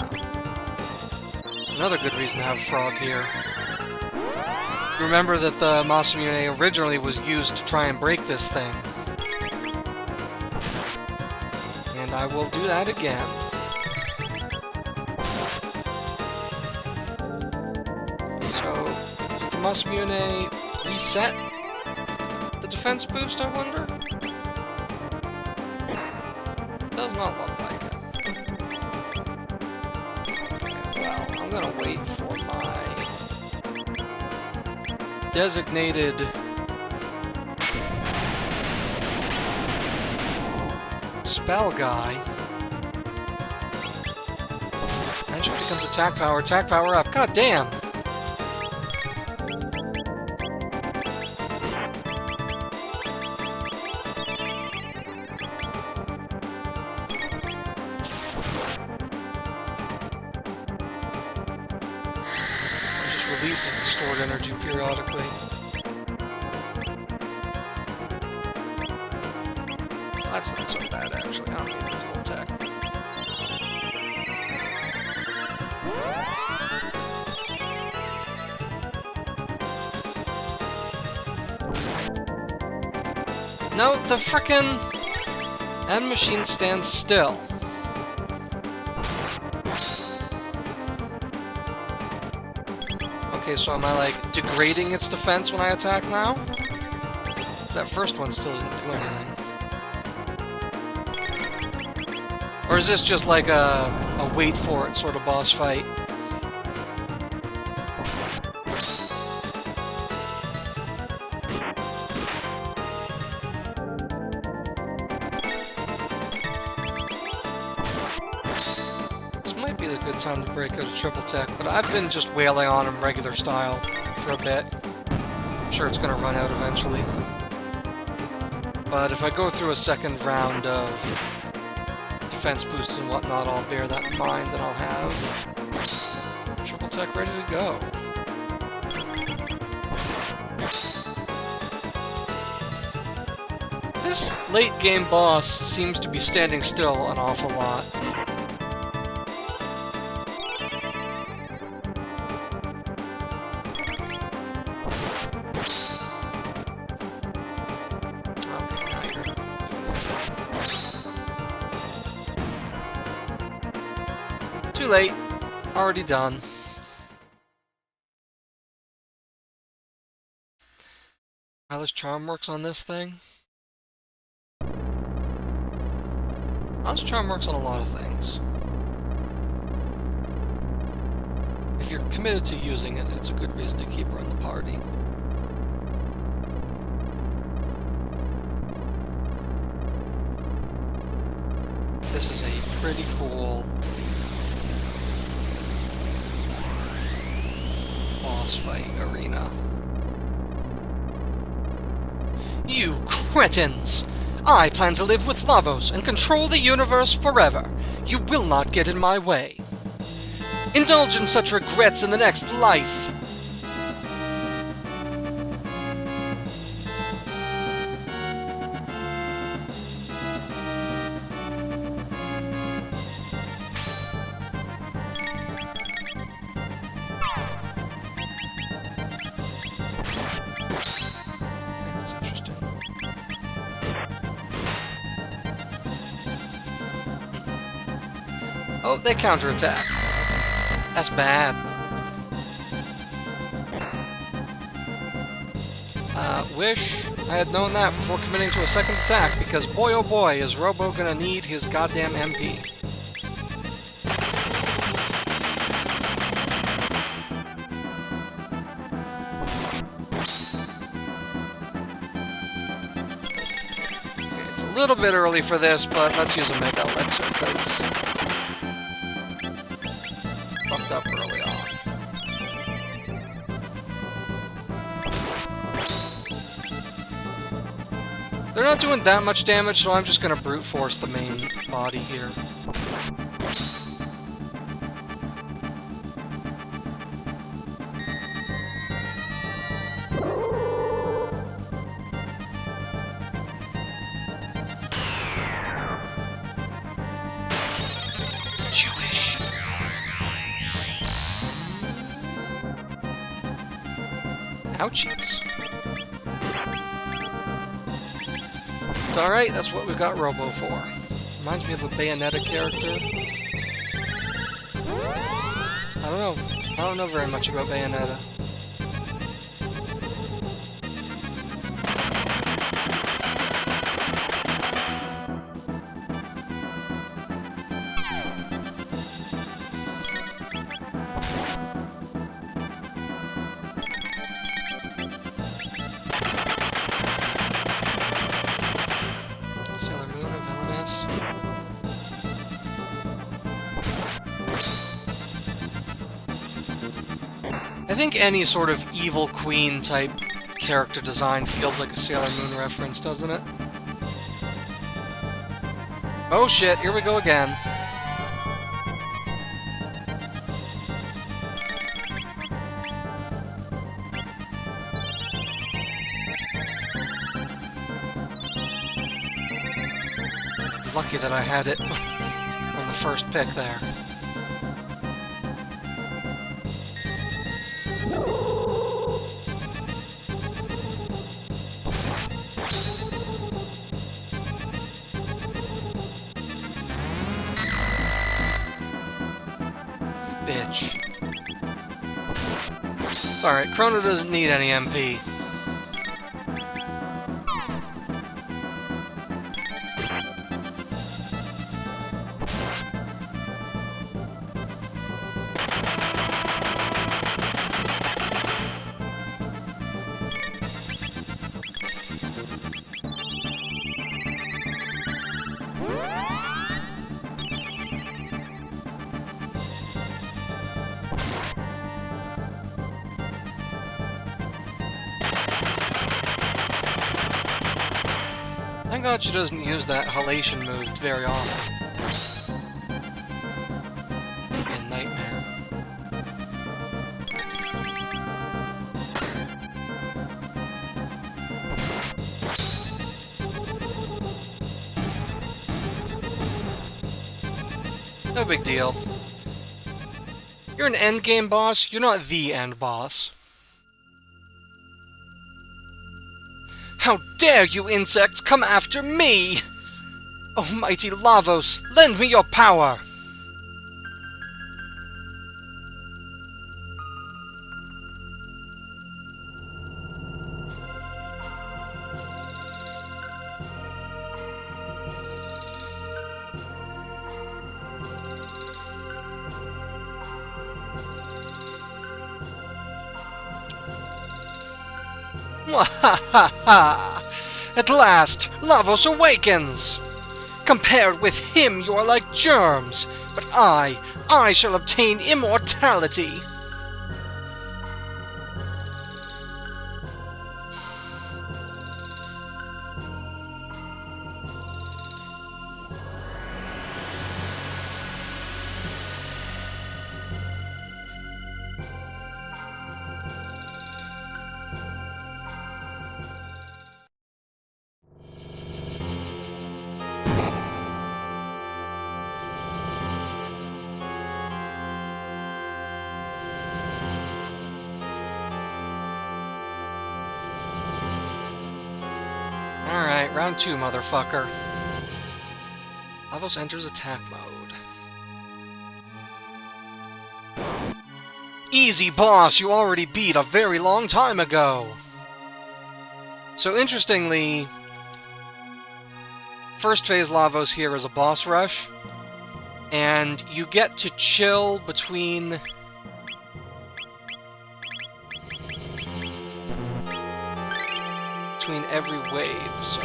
Another good reason to have Frog here. Remember that the Masamune originally was used to try and break this thing. And I will do that again. Masamune reset the defense boost, I wonder? Does not look like it. Okay, well, I'm gonna wait for my designated spell guy. And she becomes attack power up. God damn! Releases the stored energy periodically. That's not so bad, actually. I don't need a dual attack. No, the frickin' end machine stands still. Okay, so am I, like, degrading its defense when I attack now? Because that first one still didn't do anything. Or is this just like a wait for it sort of boss fight? This might be a good time to break out of triple tech, but I've been just wailing on him regular style for a bit. I'm sure it's going to run out eventually. But if I go through a second round of defense boosts and whatnot, I'll bear that in mind, and I'll have triple tech ready to go. This late game boss seems to be standing still an awful lot. Too late. Already done. How this charm works on this thing? This charm works on a lot of things. If you're committed to using it, it's a good reason to keep her in the party. This is a pretty cool boss fight arena. You cretins! I plan to live with Lavos and control the universe forever. You will not get in my way. Indulge in such regrets in the next life. Oh, they counterattack. That's bad. Wish I had known that before committing to a second attack, because boy oh boy is Robo gonna need his goddamn MP. Okay, it's a little bit early for this, but let's use a Mega Elixir, because fucked up early on. They're not doing that much damage, so I'm just gonna brute force the main body here. Jewish. Ouchies. It's alright, that's what we've got Robo for. Reminds me of a Bayonetta character. I don't know. I don't know very much about Bayonetta. I think any sort of evil queen type character design feels like a Sailor Moon reference, doesn't it? Oh shit, here we go again. Lucky that I had it on the first pick there. Bitch. It's alright, Chrono doesn't need any MP. Thank God she doesn't use that halation move very often. In Nightmare. No big deal. You're an endgame boss, you're not the end boss. How dare you insects come after me! Oh, mighty Lavos, lend me your power! Mwahaha! At last, Lavos awakens! Compared with him, you are like germs, but I shall obtain immortality! Alright, round 2, motherfucker. Lavos enters attack mode. Easy, boss! You already beat a very long time ago! So interestingly, first phase Lavos here is a boss rush, and you get to chill between every wave, so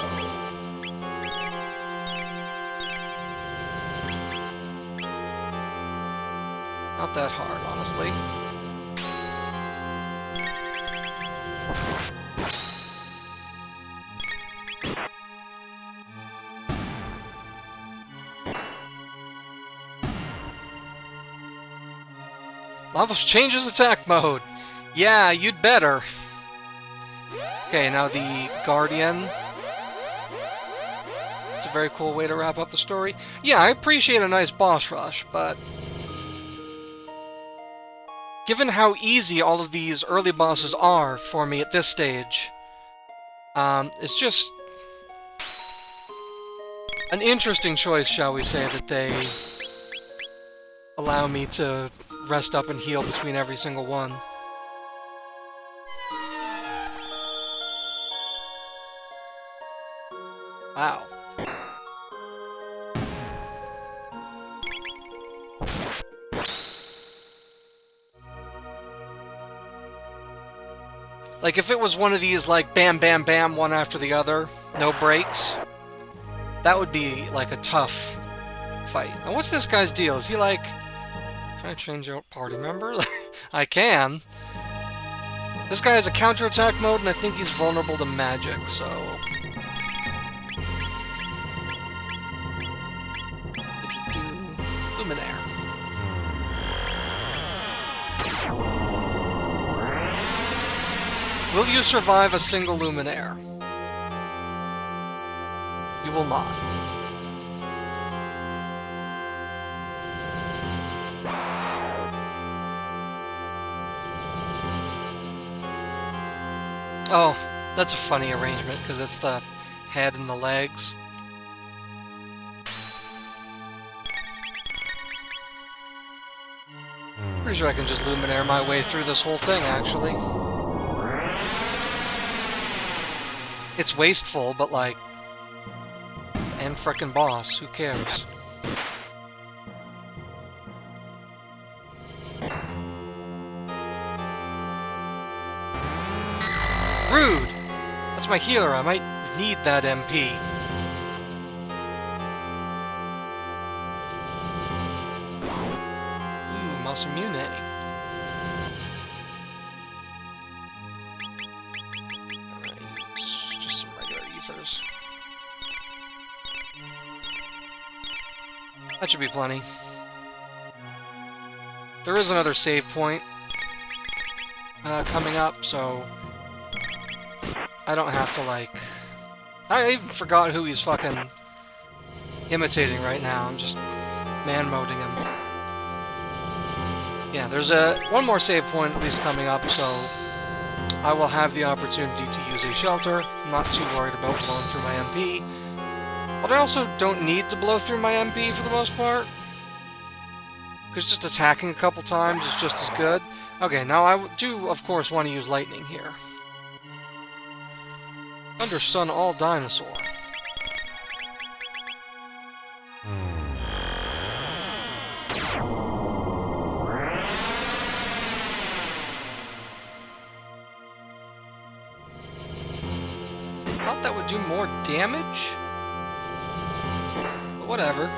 not that hard, honestly. Lavos changes attack mode! Yeah, you'd better. Okay, now the Guardian. It's a very cool way to wrap up the story. Yeah, I appreciate a nice boss rush, but given how easy all of these early bosses are for me at this stage, it's just an interesting choice, shall we say, that they allow me to rest up and heal between every single one. Wow. Like, if it was one of these, like, bam, bam, bam, one after the other, no breaks, that would be, like, a tough fight. Now, what's this guy's deal? Is he, like... Can I change out party member? I can. This guy has a counterattack mode, and I think he's vulnerable to magic, so... Luminaire. Will you survive a single Luminaire? You will not. Oh, that's a funny arrangement, because it's the head and the legs. Pretty sure I can just Luminaire my way through this whole thing, actually. It's wasteful, but like... And frickin' boss, who cares? Rude! That's my healer, I might need that MP. Ooh, Masamune. Just some regular ethers. That should be plenty. There is another save point coming up, so I don't have to, like... I even forgot who he's fucking imitating right now. I'm just man-moding him. Yeah, there's one more save point at least coming up, so I will have the opportunity to use a shelter. I'm not too worried about blowing through my MP. But I also don't need to blow through my MP for the most part, because just attacking a couple times is just as good. Okay, now I do, of course, want to use lightning here. Understun all dinosaur. Thought that would do more damage, but whatever.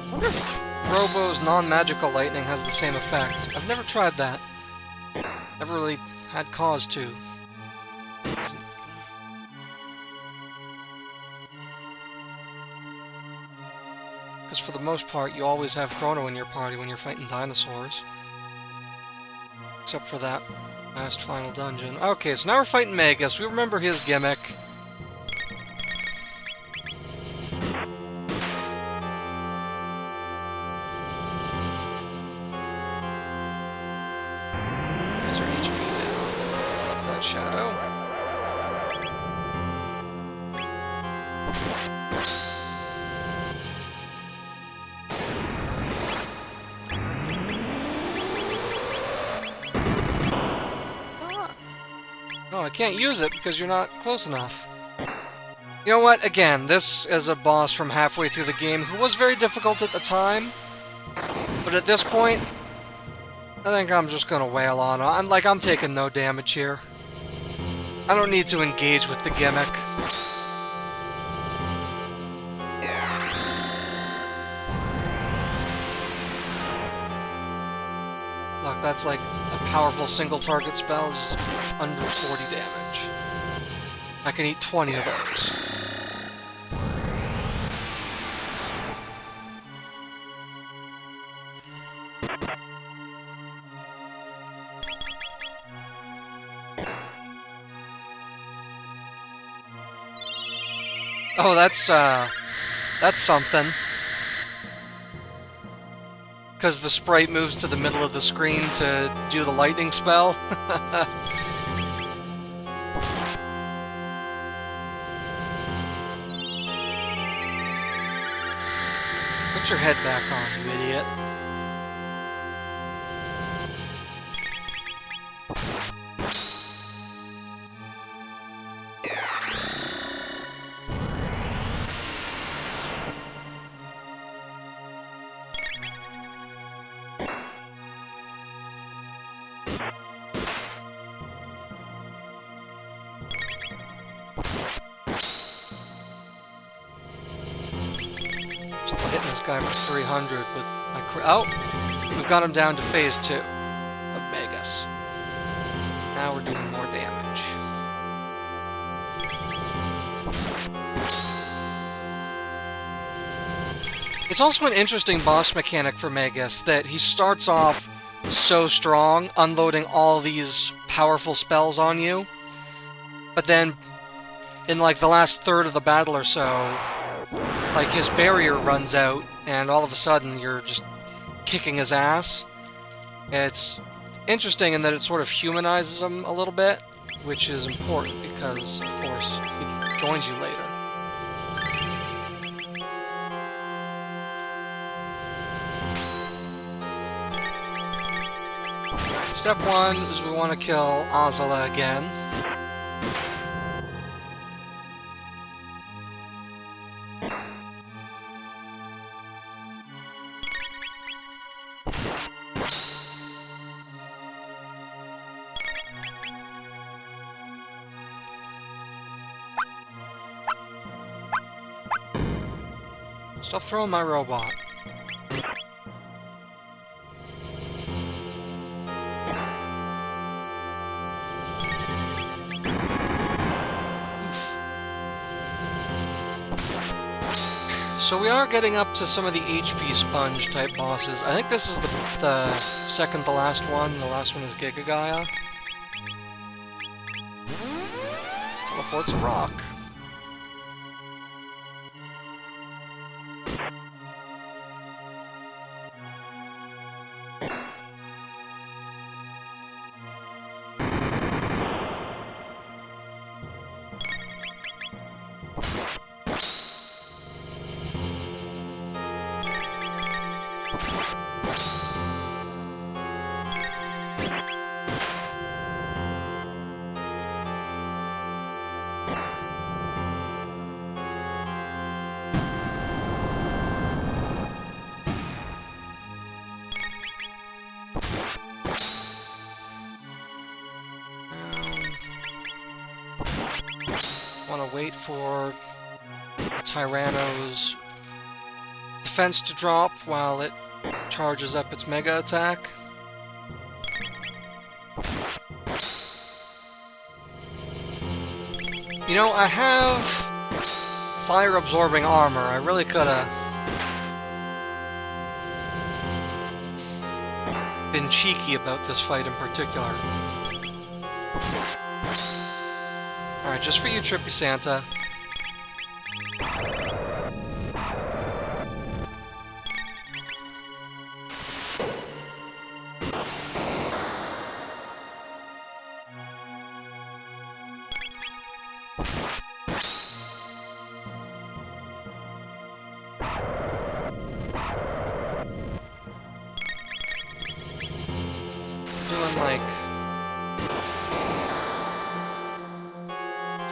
I wonder if Robo's non-magical lightning has the same effect. I've never tried that. Never really had cause to. Because for the most part, you always have Chrono in your party when you're fighting dinosaurs. Except for that last final dungeon. Okay, so now we're fighting Magus. We remember his gimmick. There's our HP down. That shadow. No, I can't use it because you're not close enough. You know what? Again, this is a boss from halfway through the game who was very difficult at the time. But at this point, I think I'm just gonna wail on. I'm taking no damage here. I don't need to engage with the gimmick. Look, that's like a powerful single target spell, just under 40 damage. I can eat 20 of those. Oh, that's something. Because the sprite moves to the middle of the screen to do the lightning spell. Put your head back on, you idiot. Still hitting this guy for 300 with my oh! We've got him down to phase 2 of Magus. Now we're doing more damage. It's also an interesting boss mechanic for Magus that he starts off so strong, unloading all these powerful spells on you, but then in like the last third of the battle or so, like his barrier runs out and all of a sudden you're just kicking his ass. It's interesting in that it sort of humanizes him a little bit, which is important because, of course, he joins you later. Step 1 is we want to kill Azala again. Stop throwing my robot. So we are getting up to some of the HP sponge type bosses. I think this is the second to last one. The last one is Giga Gaia. Teleports a rock. Want to wait for Tyranno's defense to drop while it charges up its mega attack. You know, I have fire-absorbing armor. I really coulda been cheeky about this fight in particular. Alright, just for you, Trippy Santa. Doing like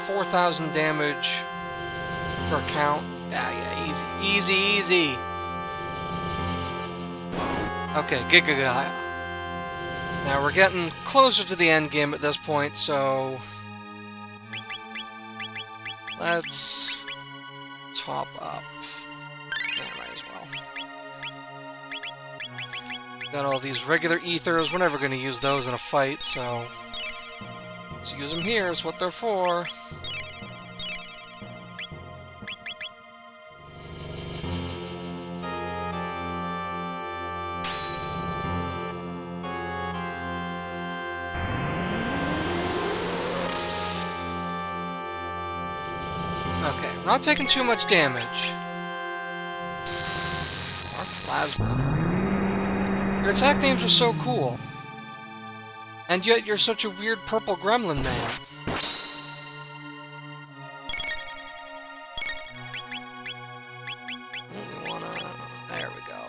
4,000 damage per count. Yeah, easy. Easy, easy. Okay, Giga Gaia. Now we're getting closer to the end game at this point, so let's top up. Yeah, might as well. Got all these regular ethers. We're never going to use those in a fight, so let's use them here. Is what they're for. Okay, we're not taking too much damage. Dark Plasma. Your attack names are so cool. And yet you're such a weird purple gremlin man. We wanna... There we go.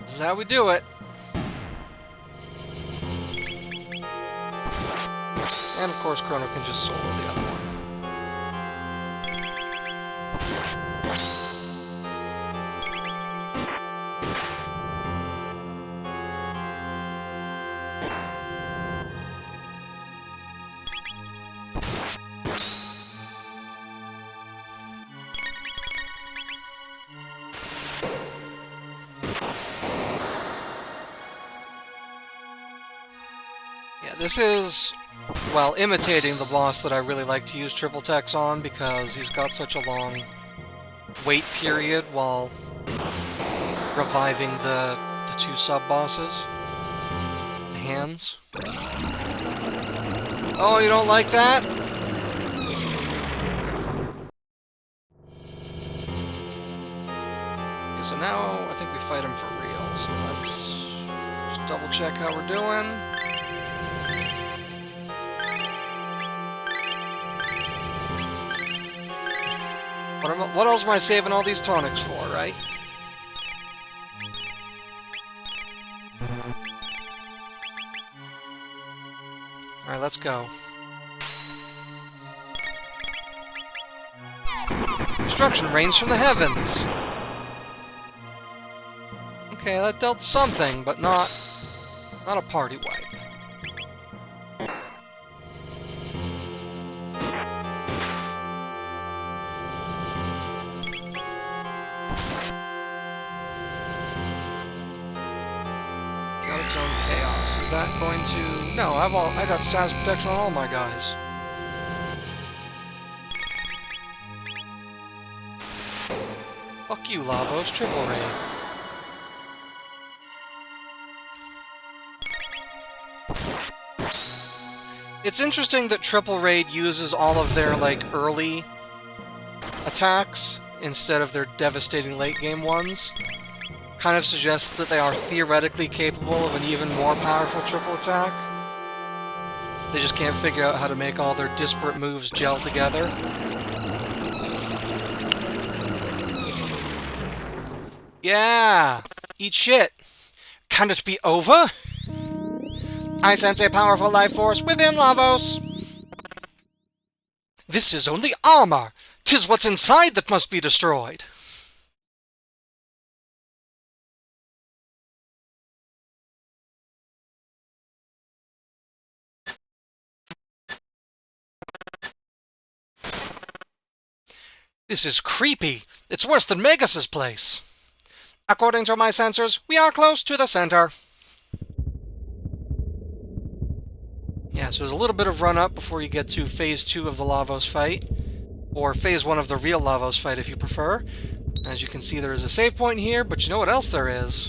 This is how we do it. And of course, Chrono can just solo the other one. Yeah, this is, well, imitating the boss that I really like to use triple techs on because he's got such a long wait period while reviving the two sub-bosses. The hands. Oh, you don't like that? Okay, so now I think we fight him for real, so let's just double check how we're doing. What else am I saving all these tonics for, right? Alright, let's go. Destruction rains from the heavens! Okay, that dealt something, but not a party wipe. Zone Chaos. Is that going to... No, I got status protection on all my guys. Fuck you, Lavos. Triple raid. It's interesting that Triple Raid uses all of their, like, early attacks instead of their devastating late-game ones. Kind of suggests that they are theoretically capable of an even more powerful triple attack. They just can't figure out how to make all their disparate moves gel together. Yeah! Eat shit! Can it be over? I sense a powerful life force within Lavos! This is only armor! 'Tis what's inside that must be destroyed! This is creepy! It's worse than Magus' place! According to my sensors, we are close to the center. Yeah, so there's a little bit of run-up before you get to Phase 2 of the Lavos fight. Or Phase 1 of the real Lavos fight, if you prefer. As you can see, there is a save point here, but you know what else there is?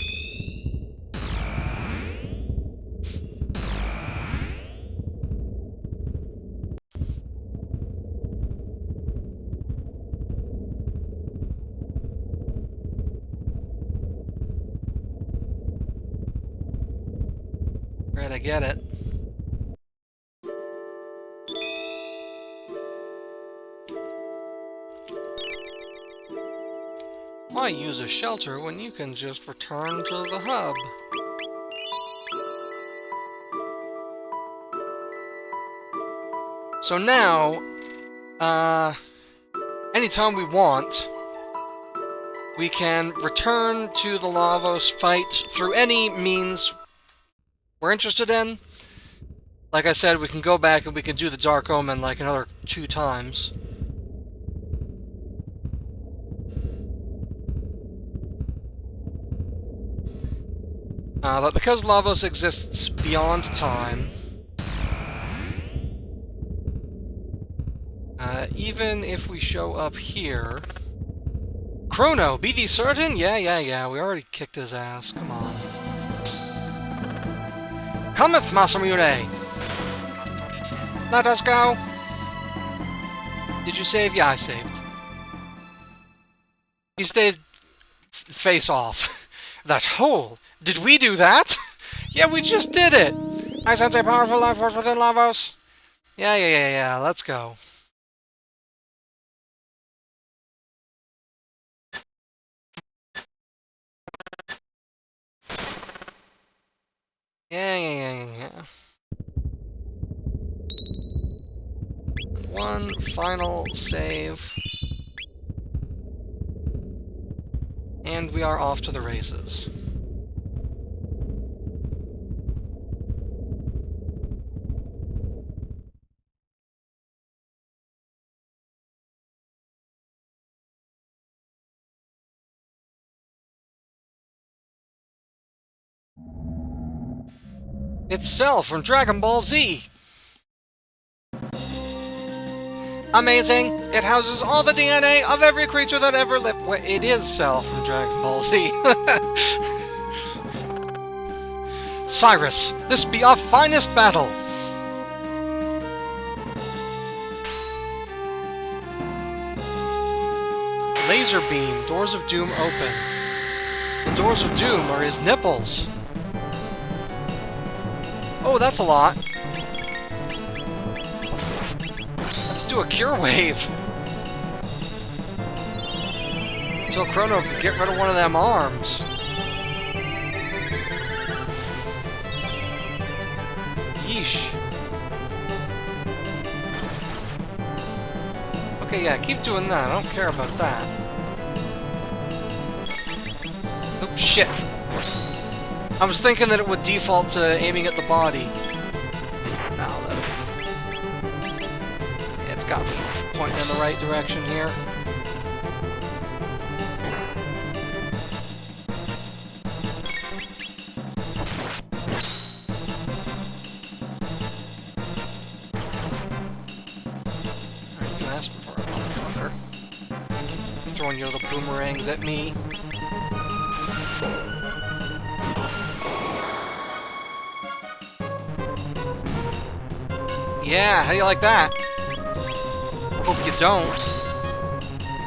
Right, I get it. Why use a shelter when you can just return to the hub? So now, anytime we want, we can return to the Lavos fight through any means we're interested in. Like I said, we can go back and we can do the Dark Omen like another 2 times. But because Lavos exists beyond time, even if we show up here... Chrono, be thee certain? Yeah, we already kicked his ass, come on. Cometh, Masamune! Let us go! Did you save? Yeah, I saved. He stays face off. That hole! Did we do that? Yeah, we just did it! I sense a powerful life force within Lavos. Yeah, let's go. Yeah. One final save. And we are off to the races. It's Cell from Dragon Ball Z! Amazing! It houses all the DNA of every creature that ever lived. Wait, it is Cell from Dragon Ball Z. Cyrus, this be our finest battle! Laser beam, doors of doom open. The doors of doom are his nipples. Oh, that's a lot. Let's do a cure wave. So Chrono can get rid of one of them arms. Yeesh. Okay, yeah, keep doing that. I don't care about that. Oh, shit. I was thinking that it would default to aiming at the body. No, it's got me pointing in the right direction here. throwing your little boomerangs at me. Yeah, how do you like that? Hope you don't.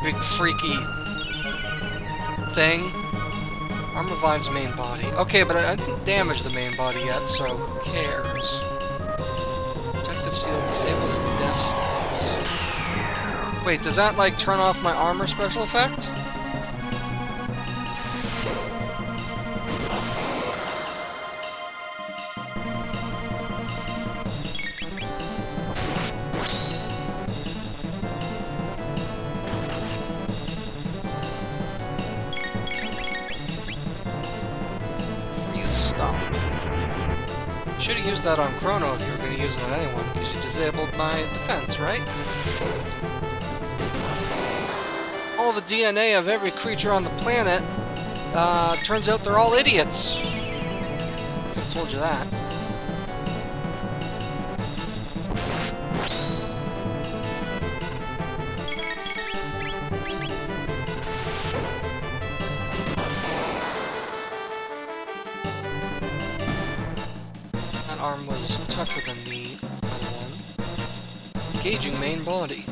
Big freaky thing. Armor Vine's main body. Okay, but I didn't damage the main body yet, so who cares? Protective Seal disables death stats. Wait, does that, like, turn off my armor special effect? Should have used that on Chrono if you were going to use it on anyone, because you disabled my defense, right? All the DNA of every creature on the planet, turns out they're all idiots. Could have told you that. Arm was tougher than the other one. Engaging main body.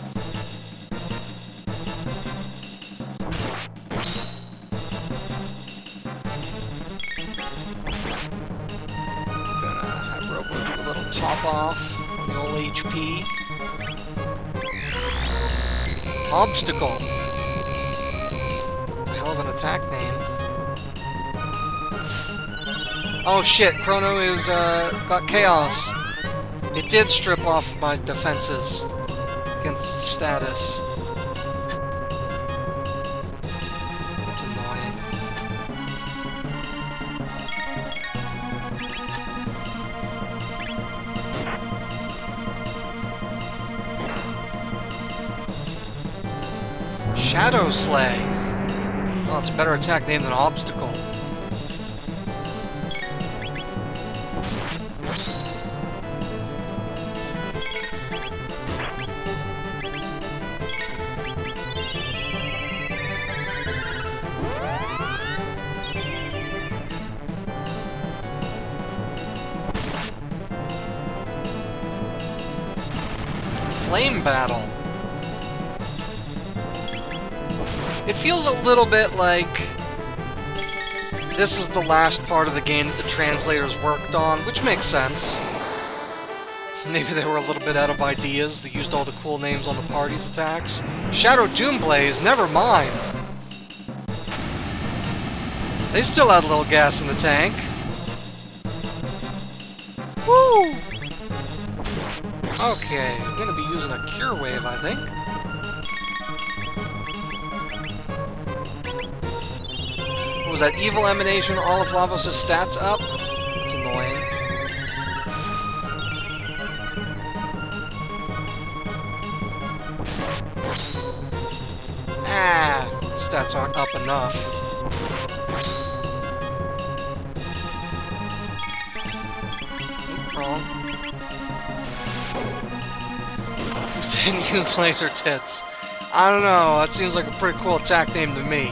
Gonna have Robo do a little top off on the old HP. Obstacle. It's a hell of an attack name. Oh shit, Chrono is, got Chaos. It did strip off my defenses against status. That's annoying. Shadow Slay. Well, it's a better attack name than Obstacle. Flame Battle. It feels a little bit like this is the last part of the game that the translators worked on, which makes sense. Maybe they were a little bit out of ideas. They used all the cool names on the party's attacks. Shadow Doomblaze, never mind. They still had a little gas in the tank. Woo! Okay, I'm gonna be using a Cure Wave, I think. What was that? Evil Emanation, all of Lavos' stats up? That's annoying. Ah, stats aren't up enough. Wrong. Didn't use Laser Tits. I don't know, that seems like a pretty cool attack name to me.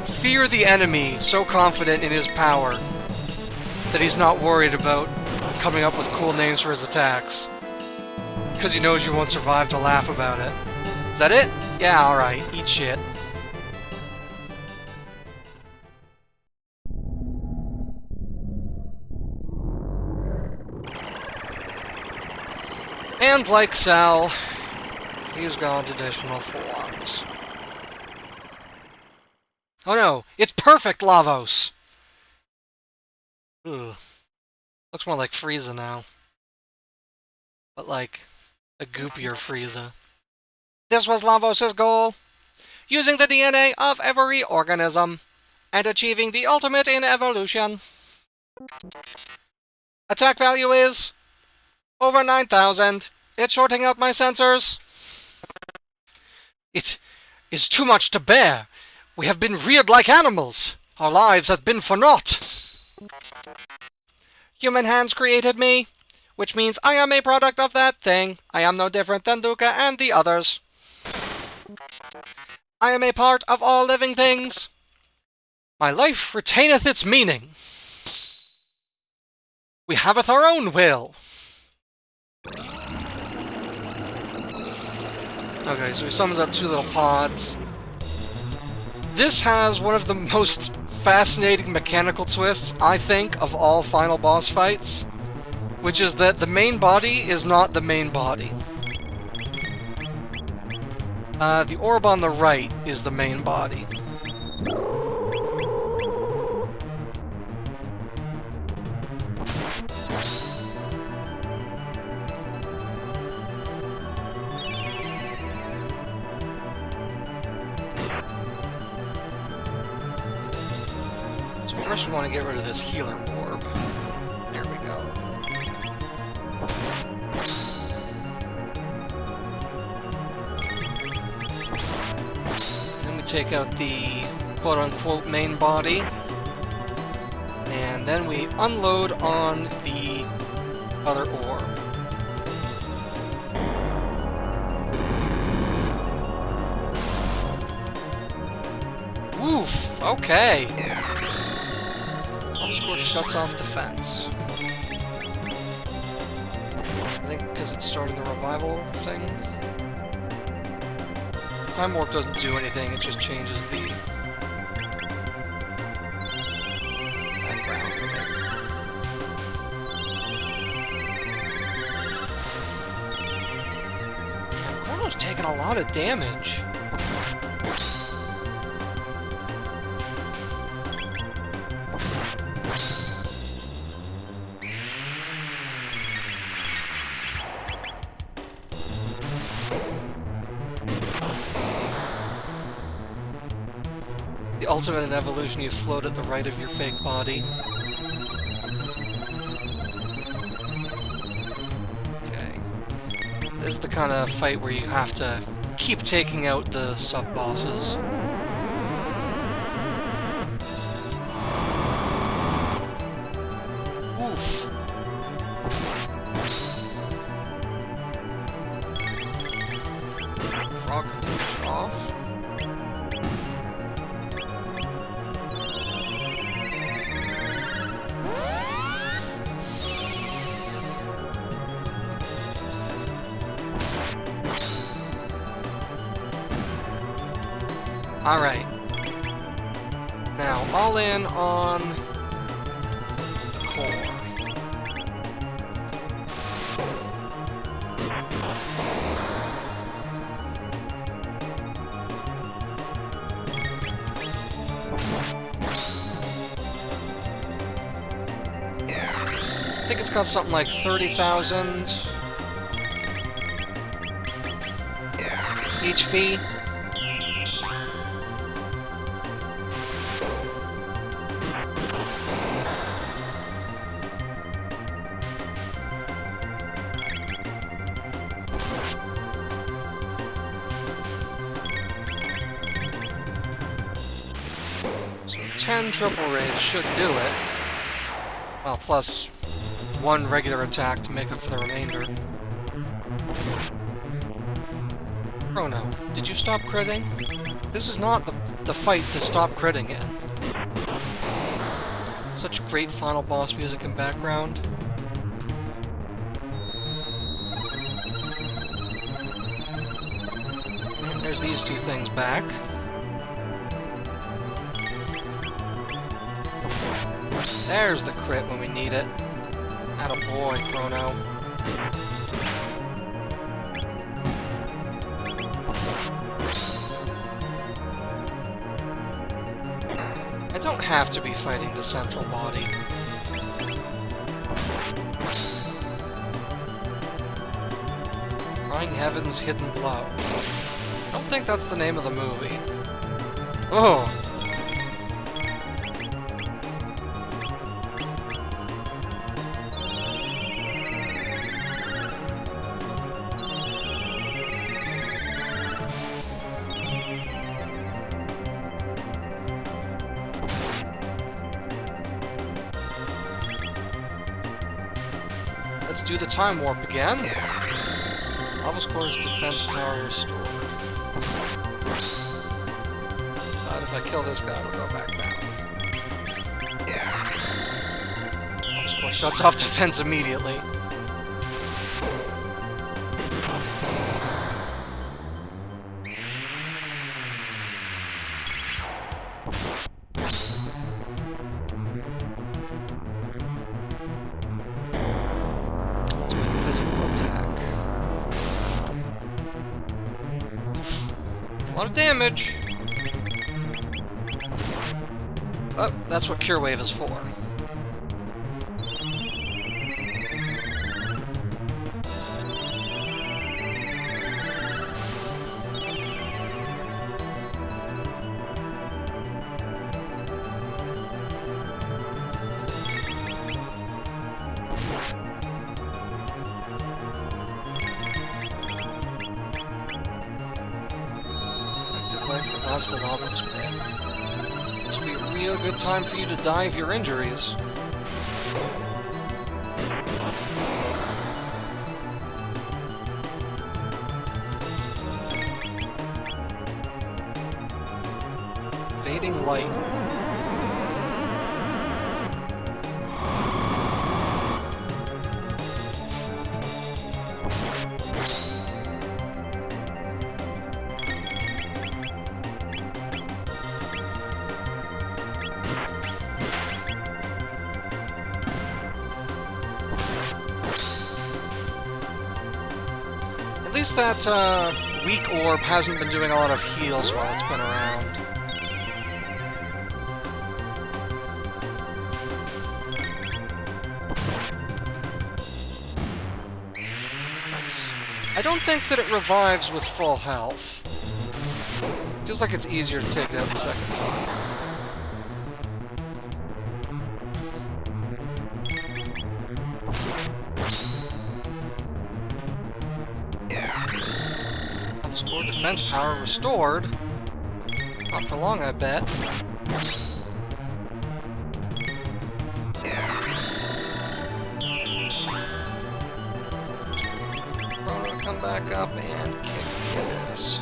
Fear the enemy, so confident in his power that he's not worried about coming up with cool names for his attacks. Because he knows you won't survive to laugh about it. Is that it? Yeah, alright, eat shit. And like Sal, he's got additional forms. Oh no, it's perfect Lavos! Ugh. Looks more like Frieza now. But like, a goopier Frieza. This was Lavos' goal. Using the DNA of every organism, and achieving the ultimate in evolution. Attack value is over 9,000. It's shorting out my sensors. It is too much to bear. We have been reared like animals. Our lives have been for naught. Human hands created me, which means I am a product of that thing. I am no different than Duca and the others. I am a part of all living things. My life retaineth its meaning. We haveth our own will. Okay, so he summons up two little pods. This has one of the most fascinating mechanical twists, I think, of all final boss fights, which is that the main body is not the main body. The orb on the right is the main body. So first we want to get rid of this healer orb. There we go. Then we take out the quote-unquote main body. And then we unload on the other orb. Woof! Okay! Score shuts off defense. I think because it's starting the revival thing. Time Warp doesn't do anything, it just changes the background. Man, Chrono's taking a lot of damage. The ultimate in evolution, you float at the right of your fake body. Okay. This is the kind of fight where you have to keep taking out the sub-bosses. Oof. Frog can push off. Alright. Now, all in on the core. I think it's got something like 30,000 HP. So 10 triple rage should do it. Well, plus one regular attack to make up for the remainder. Chrono, did you stop critting? This is not the fight to stop critting in. Such great final boss music in background. And there's these two things back. There's the crit when we need it. Attaboy, Chrono. I don't have to be fighting the central body. Crying Heaven's Hidden Blow. I don't think that's the name of the movie. Oh! Let's do the Time Warp again. Lava Score's defense power restored. if I kill this guy, it'll go back down. Of course, shuts off defense immediately. A lot of damage. Oh, that's what Cure Wave is for. Life revives the lava's bed. This will be a real good time for you to die of your injuries. Fading light. At least that weak orb hasn't been doing a lot of heals while it's been around. Nice. I don't think that it revives with full health. Feels like it's easier to take it out the second time. Score defense power restored. Not for long, I bet. Chrono, come back up and kick this.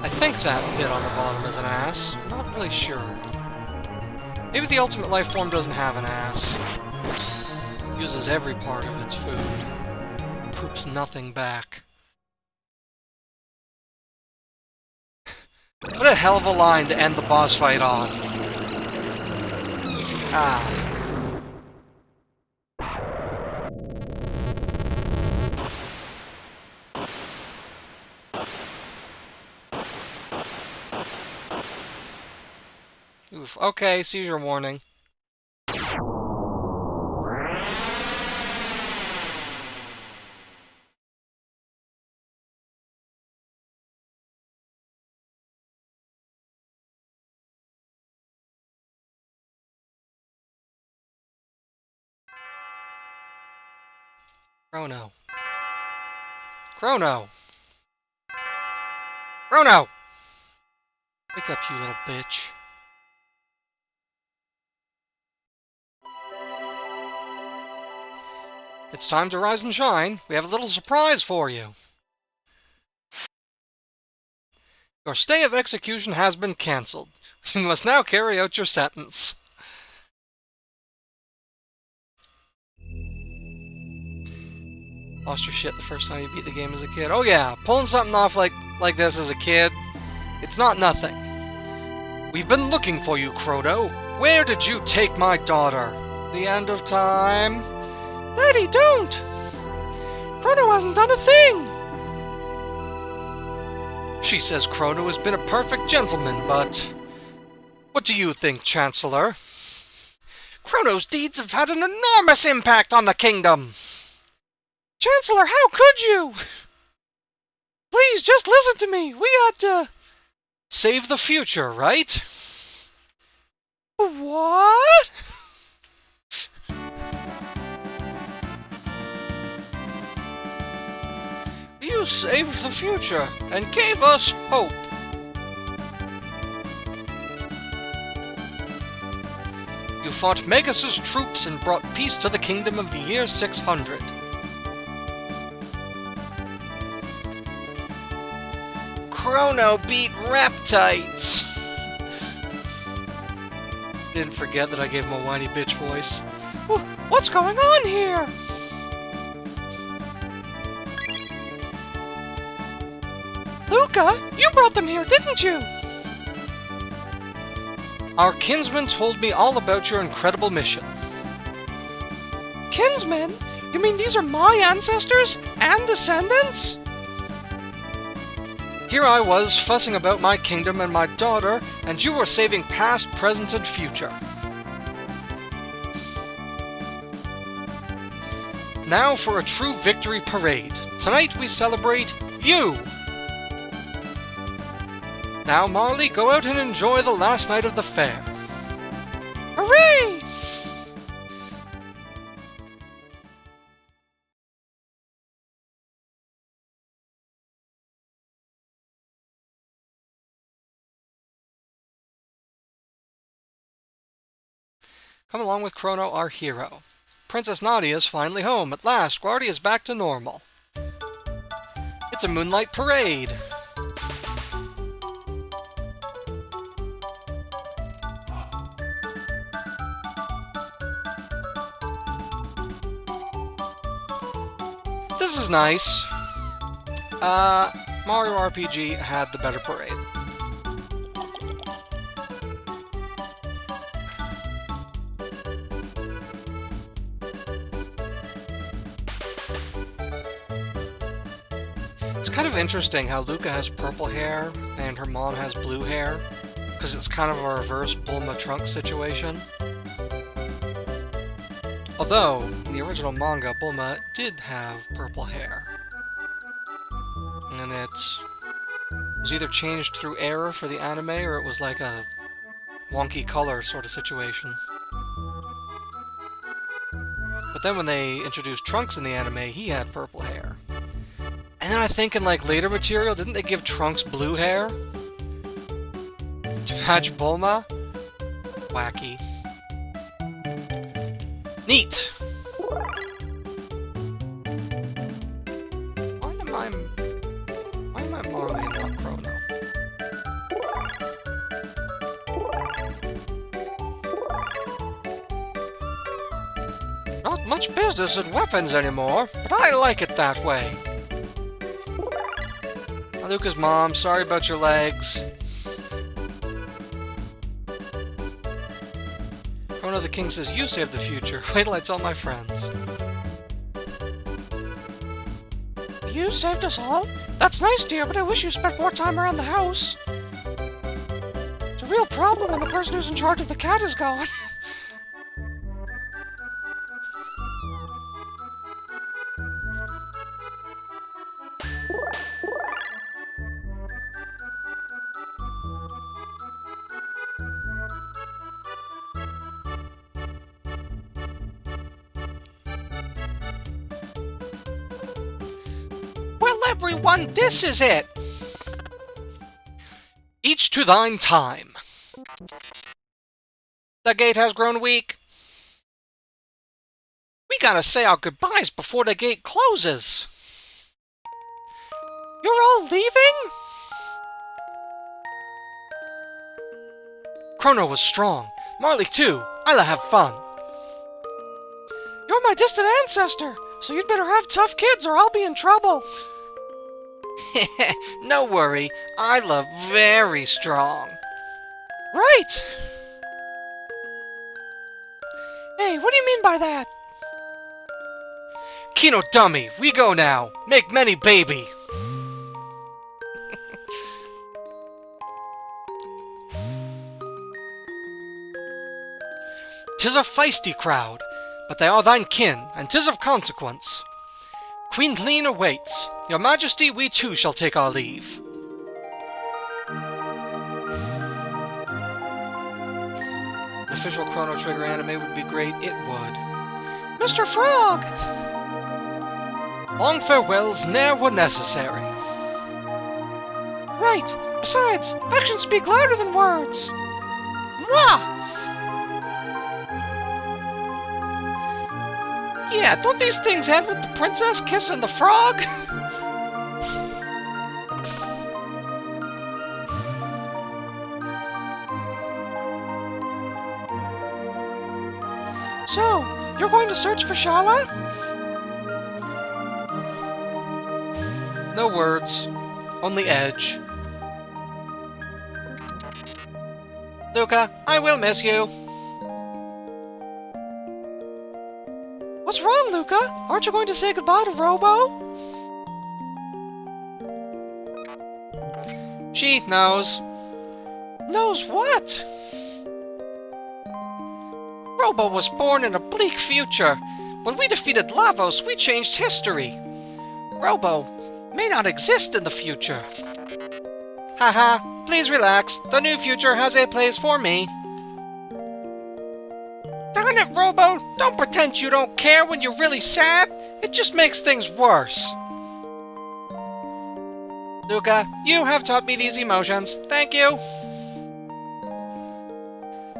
I think that bit on the bottom is an ass. I'm not really sure. Maybe the ultimate life form doesn't have an ass. It uses every part of its food. Poops nothing back. What a hell of a line to end the boss fight on. Ah. Oof. Okay, seizure warning. Chrono. Chrono! Chrono! Wake up, you little bitch. It's time to rise and shine. We have a little surprise for you. Your stay of execution has been cancelled. You must now carry out your sentence. Lost your shit the first time you beat the game as a kid. Oh yeah, pulling something off like this as a kid, it's not nothing. We've been looking for you, Chrono. Where did you take my daughter? The end of time? Daddy, don't! Chrono hasn't done a thing! She says Chrono has been a perfect gentleman, but... What do you think, Chancellor? Chrono's deeds have had an enormous impact on the kingdom! Chancellor, how could you? Please, just listen to me. We had to... Save the future, right? What? You saved the future and gave us hope. You fought Magus' troops and brought peace to the kingdom of the year 600. Chrono beat Reptites. Didn't forget that I gave him a whiny bitch voice. What's going on here? Luca, you brought them here, didn't you? Our kinsman told me all about your incredible mission. Kinsmen? You mean these are my ancestors and descendants? Here I was, fussing about my kingdom and my daughter, and you were saving past, present, and future. Now for a true victory parade. Tonight we celebrate you! Now, Marley, go out and enjoy the last night of the fair. Hooray! Come along with Chrono, our hero. Princess Nadia is finally home. At last, Guardia is back to normal. It's a moonlight parade. This is nice. Mario RPG had the better parade. It's kind of interesting how Luca has purple hair and her mom has blue hair, because it's kind of a reverse Bulma Trunks situation. Although, in the original manga, Bulma did have purple hair. And it was either changed through error for the anime, or it was like a wonky color sort of situation. But then when they introduced Trunks in the anime, he had purple hair. And then I think in like later material, didn't they give Trunks blue hair? To match Bulma? Wacky. Neat! Why am I Marley and not Chrono? Not much business in weapons anymore, but I like it that way. Luca's mom, sorry about your legs. Chrono the King says, you saved the future. Wait till I tell my friends. You saved us all? That's nice, dear, but I wish you spent more time around the house. It's a real problem when the person who's in charge of the cat is gone. Well, everyone, this is it! Each to thine time. The gate has grown weak. We gotta say our goodbyes before the gate closes. You're all leaving? Chrono was strong. Marley too. I'll have fun. You're my distant ancestor, so you'd better have tough kids or I'll be in trouble. No worry, I love very strong. Right! Hey, what do you mean by that? Kino dummy, we go now. Make many baby. 'Tis a feisty crowd, but they are thine kin, and 'tis of consequence. Queen Lean awaits. Your Majesty, we too shall take our leave. An official Chrono Trigger anime would be great. It would. Mr. Frog! Long farewells ne'er were necessary. Right. Besides, actions speak louder than words. Mwah! Yeah, don't these things end with the princess kissing the frog? So, you're going to search for Shala? No words. Only edge. Luca, I will miss you. What's wrong, Luca? Aren't you going to say goodbye to Robo? She knows. Knows what? Robo was born in a bleak future. When we defeated Lavos, we changed history. Robo may not exist in the future. Haha, please relax. The new future has a place for me. Darn it, Robo! Don't pretend you don't care when you're really sad. It just makes things worse. Luca, you have taught me these emotions. Thank you.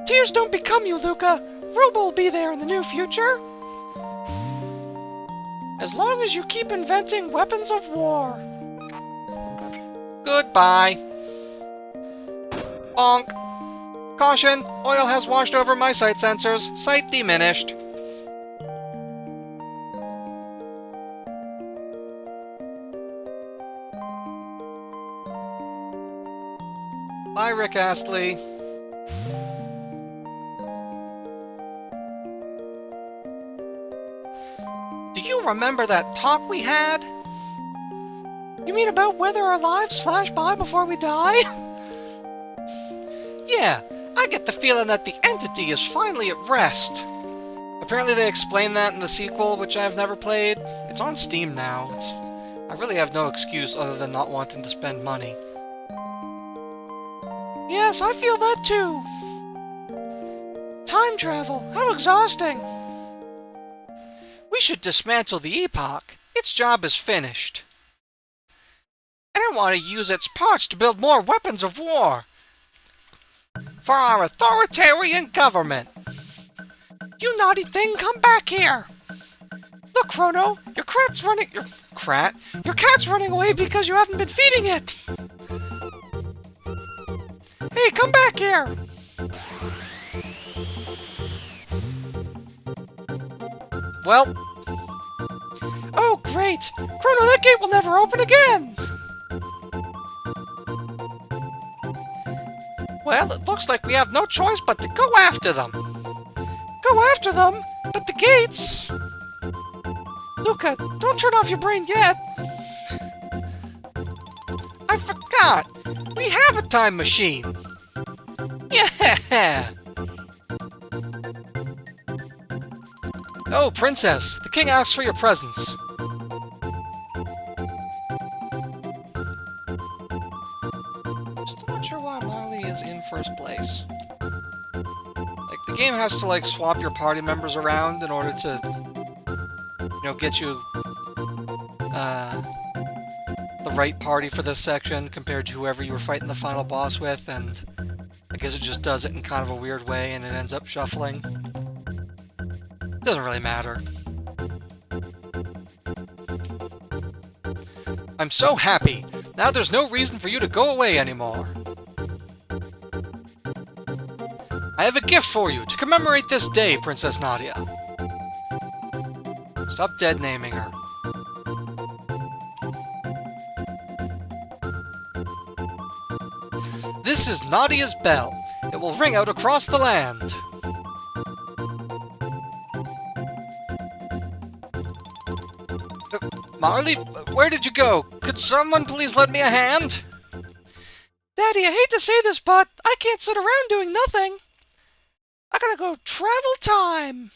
Tears don't become you, Luca. Robo will be there in the new future. As long as you keep inventing weapons of war. Goodbye. Bonk. Caution, oil has washed over my sight sensors. Sight diminished. Bye, Rick Astley. Do you remember that talk we had? You mean about whether our lives flash by before we die? Yeah, I get the feeling that the entity is finally at rest. Apparently they explain that in the sequel, which I've never played. It's on Steam now. I really have no excuse other than not wanting to spend money. Yes, I feel that too. Time travel, how exhausting. We should dismantle the Epoch. Its job is finished. I don't want to use its parts to build more weapons of war. For our authoritarian government. You naughty thing, come back here. Look, Chrono, your cat's running... Your cat's running away because you haven't been feeding it. Hey, come back here. Well. Oh, great. Chrono, that gate will never open again. Well, it looks like we have no choice but to go after them. Go after them? But the gates... Luca, don't turn off your brain yet. I forgot. We have a time machine. Yeah! Oh, Princess, the king asks for your presence. Still not sure why Marley is in first place. Like, the game has to, like, swap your party members around in order to, you know, get you, the right party for this section compared to whoever you were fighting the final boss with, and I guess it just does it in kind of a weird way, and it ends up shuffling. Doesn't really matter. I'm so happy! Now there's no reason for you to go away anymore. I have a gift for you to commemorate this day, Princess Nadia. Stop dead-naming her. This is Nadia's bell. It will ring out across the land. Marley, where did you go? Could someone please lend me a hand? Daddy, I hate to say this, but I can't sit around doing nothing. I gotta go travel time.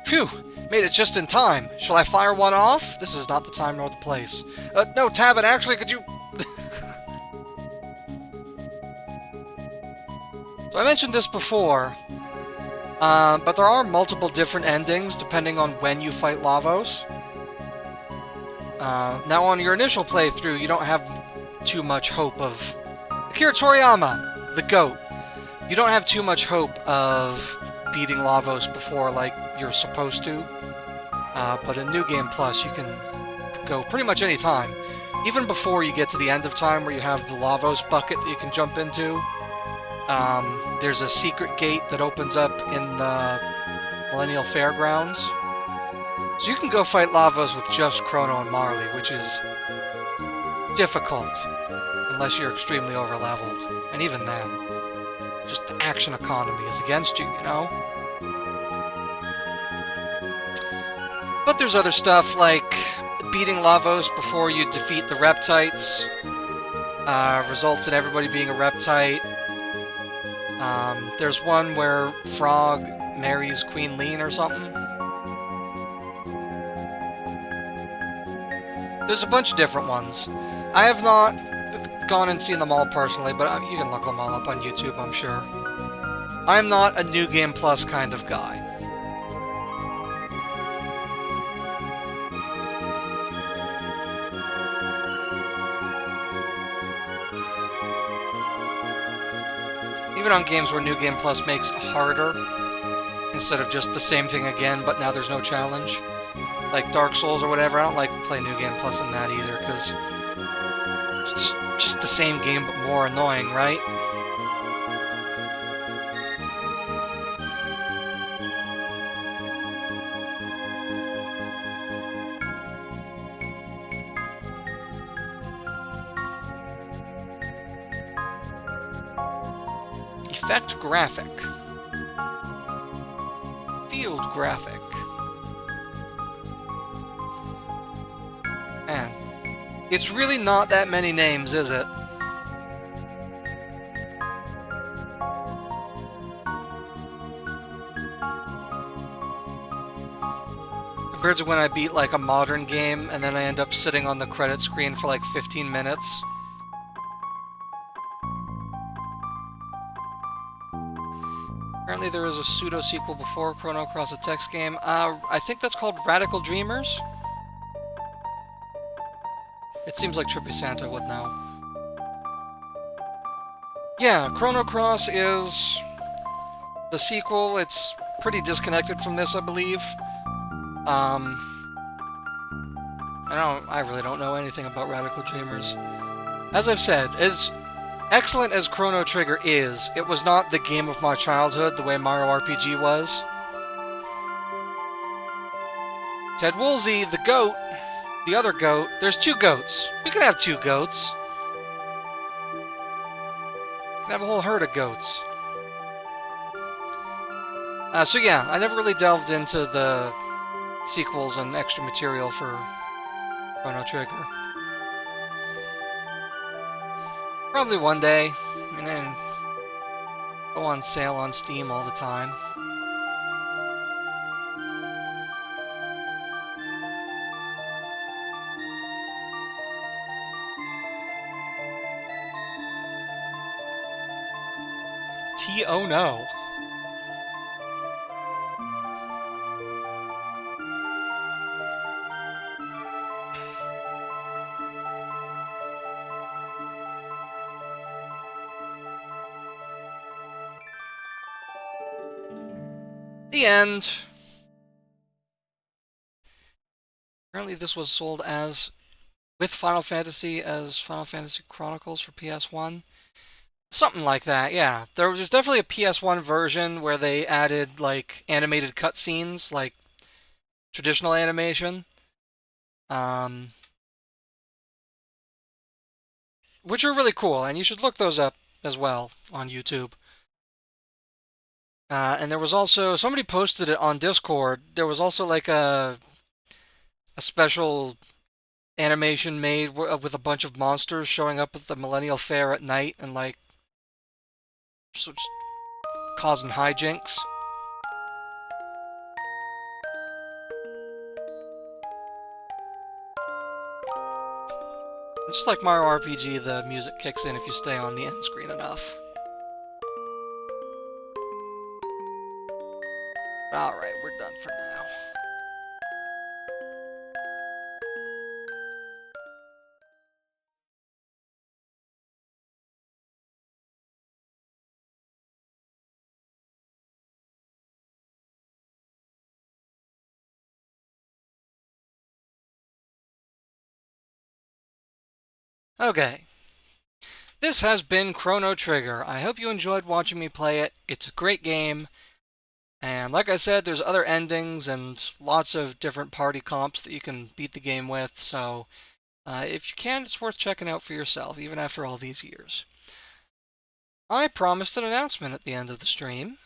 Phew, made it just in time. Shall I fire one off? This is not the time nor the place. No, Tabit, actually, could you... So I mentioned this before, but there are multiple different endings depending on when you fight Lavos. Now on your initial playthrough, you don't have too much hope of... Akira Toriyama, the GOAT. You don't have too much hope of beating Lavos before, like, you're supposed to. But in New Game Plus, you can go pretty much any time. Even before you get to the end of time where you have the Lavos bucket that you can jump into, there's a secret gate that opens up in the Millennial Fairgrounds. So you can go fight Lavos with just Chrono and Marley, which is difficult, unless you're extremely overleveled. And even then, just the action economy is against you, you know? But there's other stuff like beating Lavos before you defeat the Reptites results in everybody being a Reptite. There's one where Frog marries Queen Lean or something. There's a bunch of different ones. I have not gone and seen them all personally, but you can look them all up on YouTube, I'm sure. I'm not a New Game Plus kind of guy. Even on games where New Game Plus makes it harder, instead of just the same thing again, but now there's no challenge, like Dark Souls or whatever, I don't like playing New Game Plus in that either, because it's just the same game but more annoying, right? Effect graphic. Field graphic. Man, it's really not that many names, is it? Compared to when I beat like a modern game and then I end up sitting on the credit screen for like 15 minutes. Apparently there was a pseudo-sequel before Chrono Cross, a text game. I think that's called Radical Dreamers. It seems like Trippy Santa would know. Yeah, Chrono Cross is the sequel. It's pretty disconnected from this, I believe. I really don't know anything about Radical Dreamers. As I've said, as excellent as Chrono Trigger is, it was not the game of my childhood the way Mario RPG was. Ted Woolsey, the goat, the other goat, there's two goats. We can have two goats. We can have a whole herd of goats. So yeah, I never really delved into the sequels and extra material for Chrono Trigger. Probably one day. I mean, they go on sale on Steam all the time. Oh no. The end. Apparently this was sold as with Final Fantasy as Final Fantasy Chronicles for PS1. Something like that, yeah. There's definitely a PS1 version where they added, like, animated cutscenes, like traditional animation. Which are really cool, and you should look those up as well on YouTube. And there was also, somebody posted it on Discord, there was also like a special animation made with a bunch of monsters showing up at the Millennial Fair at night and like just causing hijinks. Just like Mario RPG, the music kicks in if you stay on the end screen enough. Alright, we're done for now. Okay, this has been Chrono Trigger. I hope you enjoyed watching me play it. It's a great game, and like I said, there's other endings and lots of different party comps that you can beat the game with, so if you can, it's worth checking out for yourself, even after all these years. I promised an announcement at the end of the stream.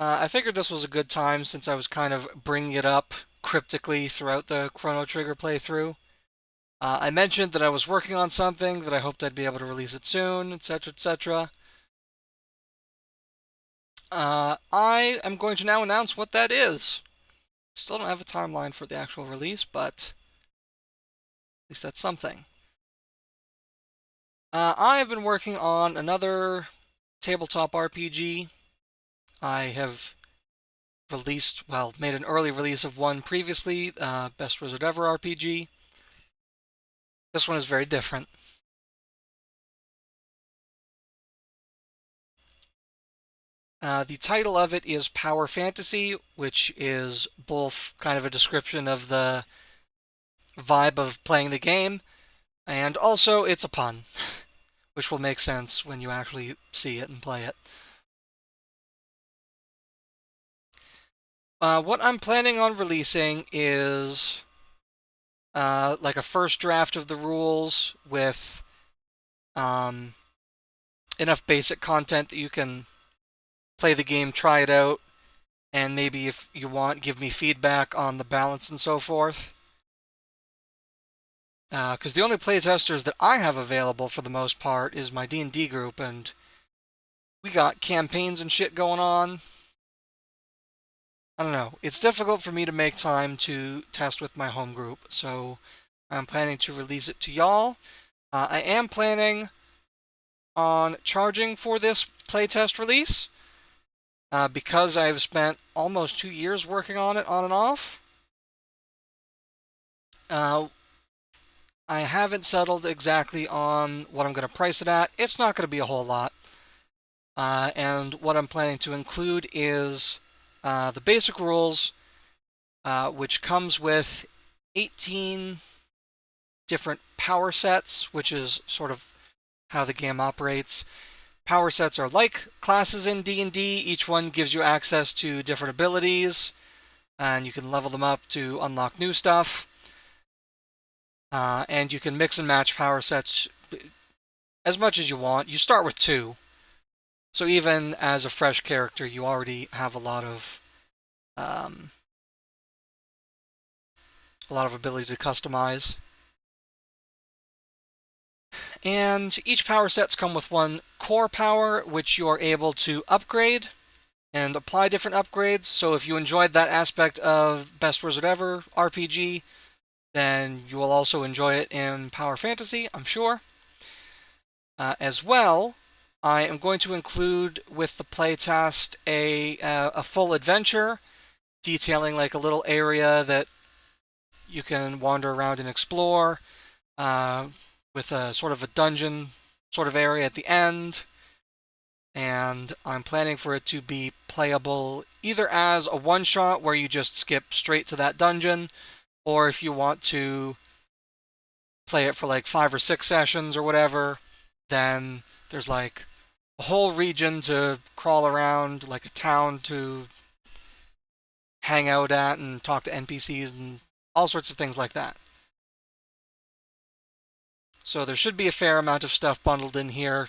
I figured this was a good time since I was kind of bringing it up cryptically throughout the Chrono Trigger playthrough. I mentioned that I was working on something, that I hoped I'd be able to release it soon, etc., etc. I am going to now announce what that is. Still don't have a timeline for the actual release, but at least that's something. I have been working on another tabletop RPG. I have released, well, made an early release of one previously, Best Wizard Ever RPG. This one is very different. The title of it is Power Fantasy, which is both kind of a description of the vibe of playing the game, and also it's a pun, which will make sense when you actually see it and play it. What I'm planning on releasing is like a first draft of the rules with um, enough basic content that you can play the game, try it out, and maybe if you want, give me feedback on the balance and so forth. Because the only playtesters that I have available for the most part is my D&D group, and we got campaigns and shit going on. I don't know. It's difficult for me to make time to test with my home group, so I'm planning to release it to y'all. I am planning on charging for this playtest release because I've spent almost 2 years working on it on and off. I haven't settled exactly on what I'm going to price it at. It's not going to be a whole lot. And what I'm planning to include is the basic rules, which comes with 18 different power sets, which is sort of how the game operates. Power sets are like classes in D&D. Each one gives you access to different abilities, and you can level them up to unlock new stuff. And you can mix and match power sets as much as you want. You start with 2, so even as a fresh character, you already have um, a lot of ability to customize. And each power sets come with one core power, which you are able to upgrade and apply different upgrades. So if you enjoyed that aspect of Best Wizard Ever RPG, then you will also enjoy it in Power Fantasy, I'm sure. As well, I am going to include with the playtest a full adventure detailing like a little area that you can wander around and explore, with a sort of a dungeon sort of area at the end. And I'm planning for it to be playable either as a one-shot where you just skip straight to that dungeon, or if you want to play it for like 5 or 6 sessions or whatever, then there's like a whole region to crawl around, like a town to hang out at and talk to NPCs and all sorts of things like that. So there should be a fair amount of stuff bundled in here.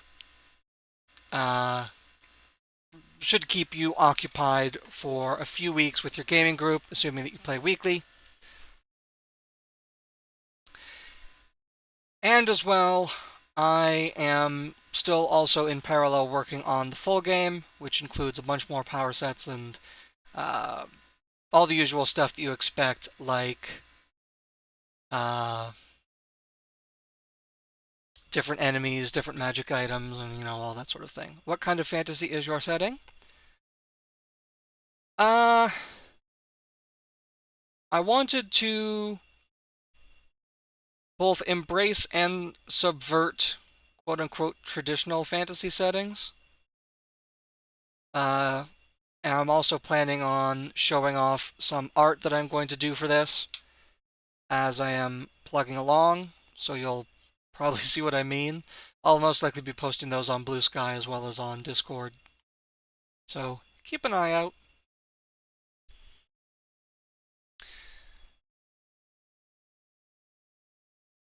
Should keep you occupied for a few weeks with your gaming group, assuming that you play weekly. And as well, I am still also in parallel working on the full game, which includes a bunch more power sets and uh, all the usual stuff that you expect, like uh, different enemies, different magic items, and all that sort of thing. What kind of fantasy is your setting? Uh, I wanted to both embrace and subvert quote unquote traditional fantasy settings. And I'm also planning on showing off some art that I'm going to do for this. as I am plugging along, so you'll probably see what I mean. I'll most likely be posting those on Blue Sky as well as on Discord. So keep an eye out.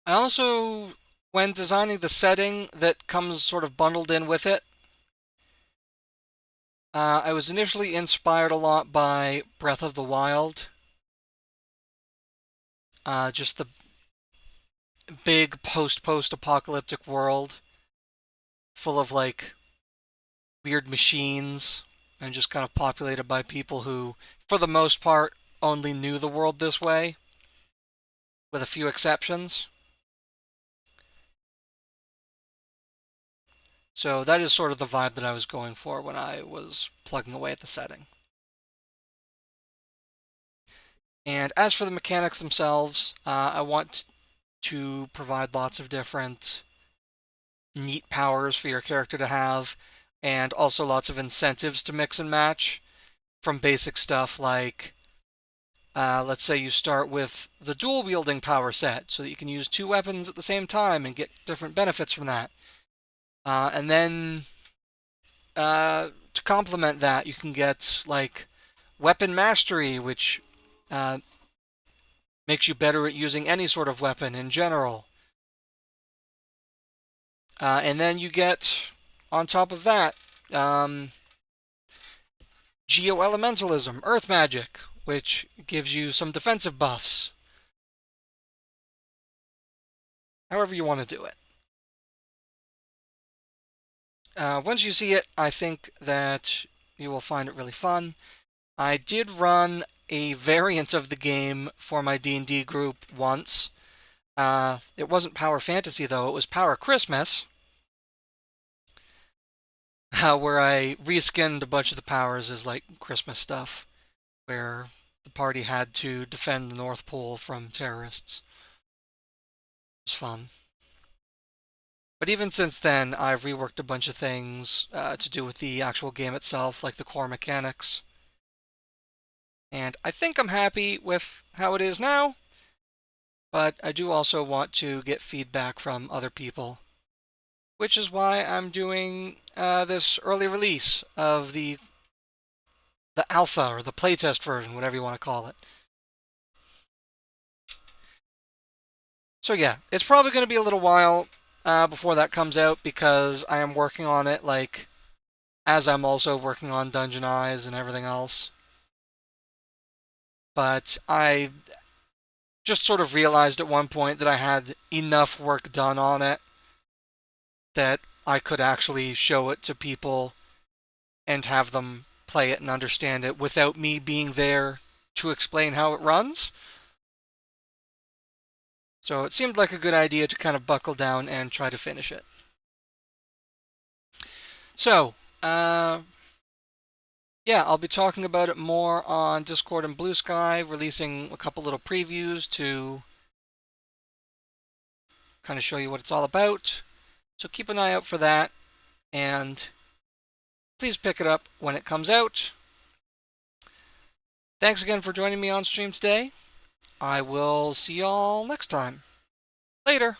I also, when designing the setting that comes sort of bundled in with it, I was initially inspired a lot by Breath of the Wild. Just the big post-apocalyptic world full of like weird machines and just kind of populated by people who, for the most part, only knew the world this way, with a few exceptions. So that is sort of the vibe that I was going for when I was plugging away at the setting. And as for the mechanics themselves, I want to provide lots of different neat powers for your character to have, and also lots of incentives to mix and match from basic stuff like, let's say you start with the dual wielding power set so that you can use two weapons at the same time and get different benefits from that. And then to complement that, you can get like weapon mastery, which uh, makes you better at using any sort of weapon in general. And then you get, on top of that, Geo-Elementalism, Earth Magic, which gives you some defensive buffs. However you want to do it. Once you see it, I think that you will find it really fun. I did run a variant of the game for my D&D group once. It wasn't Power Fantasy, though. It was Power Christmas, where I reskinned a bunch of the powers as, like, Christmas stuff, where the party had to defend the North Pole from terrorists. It was fun. But even since then, I've reworked a bunch of things to do with the actual game itself, like the core mechanics. And I think I'm happy with how it is now, but I do also want to get feedback from other people, which is why I'm doing this early release of the alpha or the playtest version, whatever you want to call it. So yeah, it's probably going to be a little while before that comes out because I am working on it like as I'm also working on Dungeon Eyes and everything else. But I just sort of realized at one point that I had enough work done on it that I could actually show it to people and have them play it and understand it without me being there to explain how it runs. So it seemed like a good idea to kind of buckle down and try to finish it. So, yeah, I'll be talking about it more on Discord and Blue Sky, releasing a couple little previews to kind of show you what it's all about. So keep an eye out for that, and please pick it up when it comes out. Thanks again for joining me on stream today. I will see y'all next time. Later.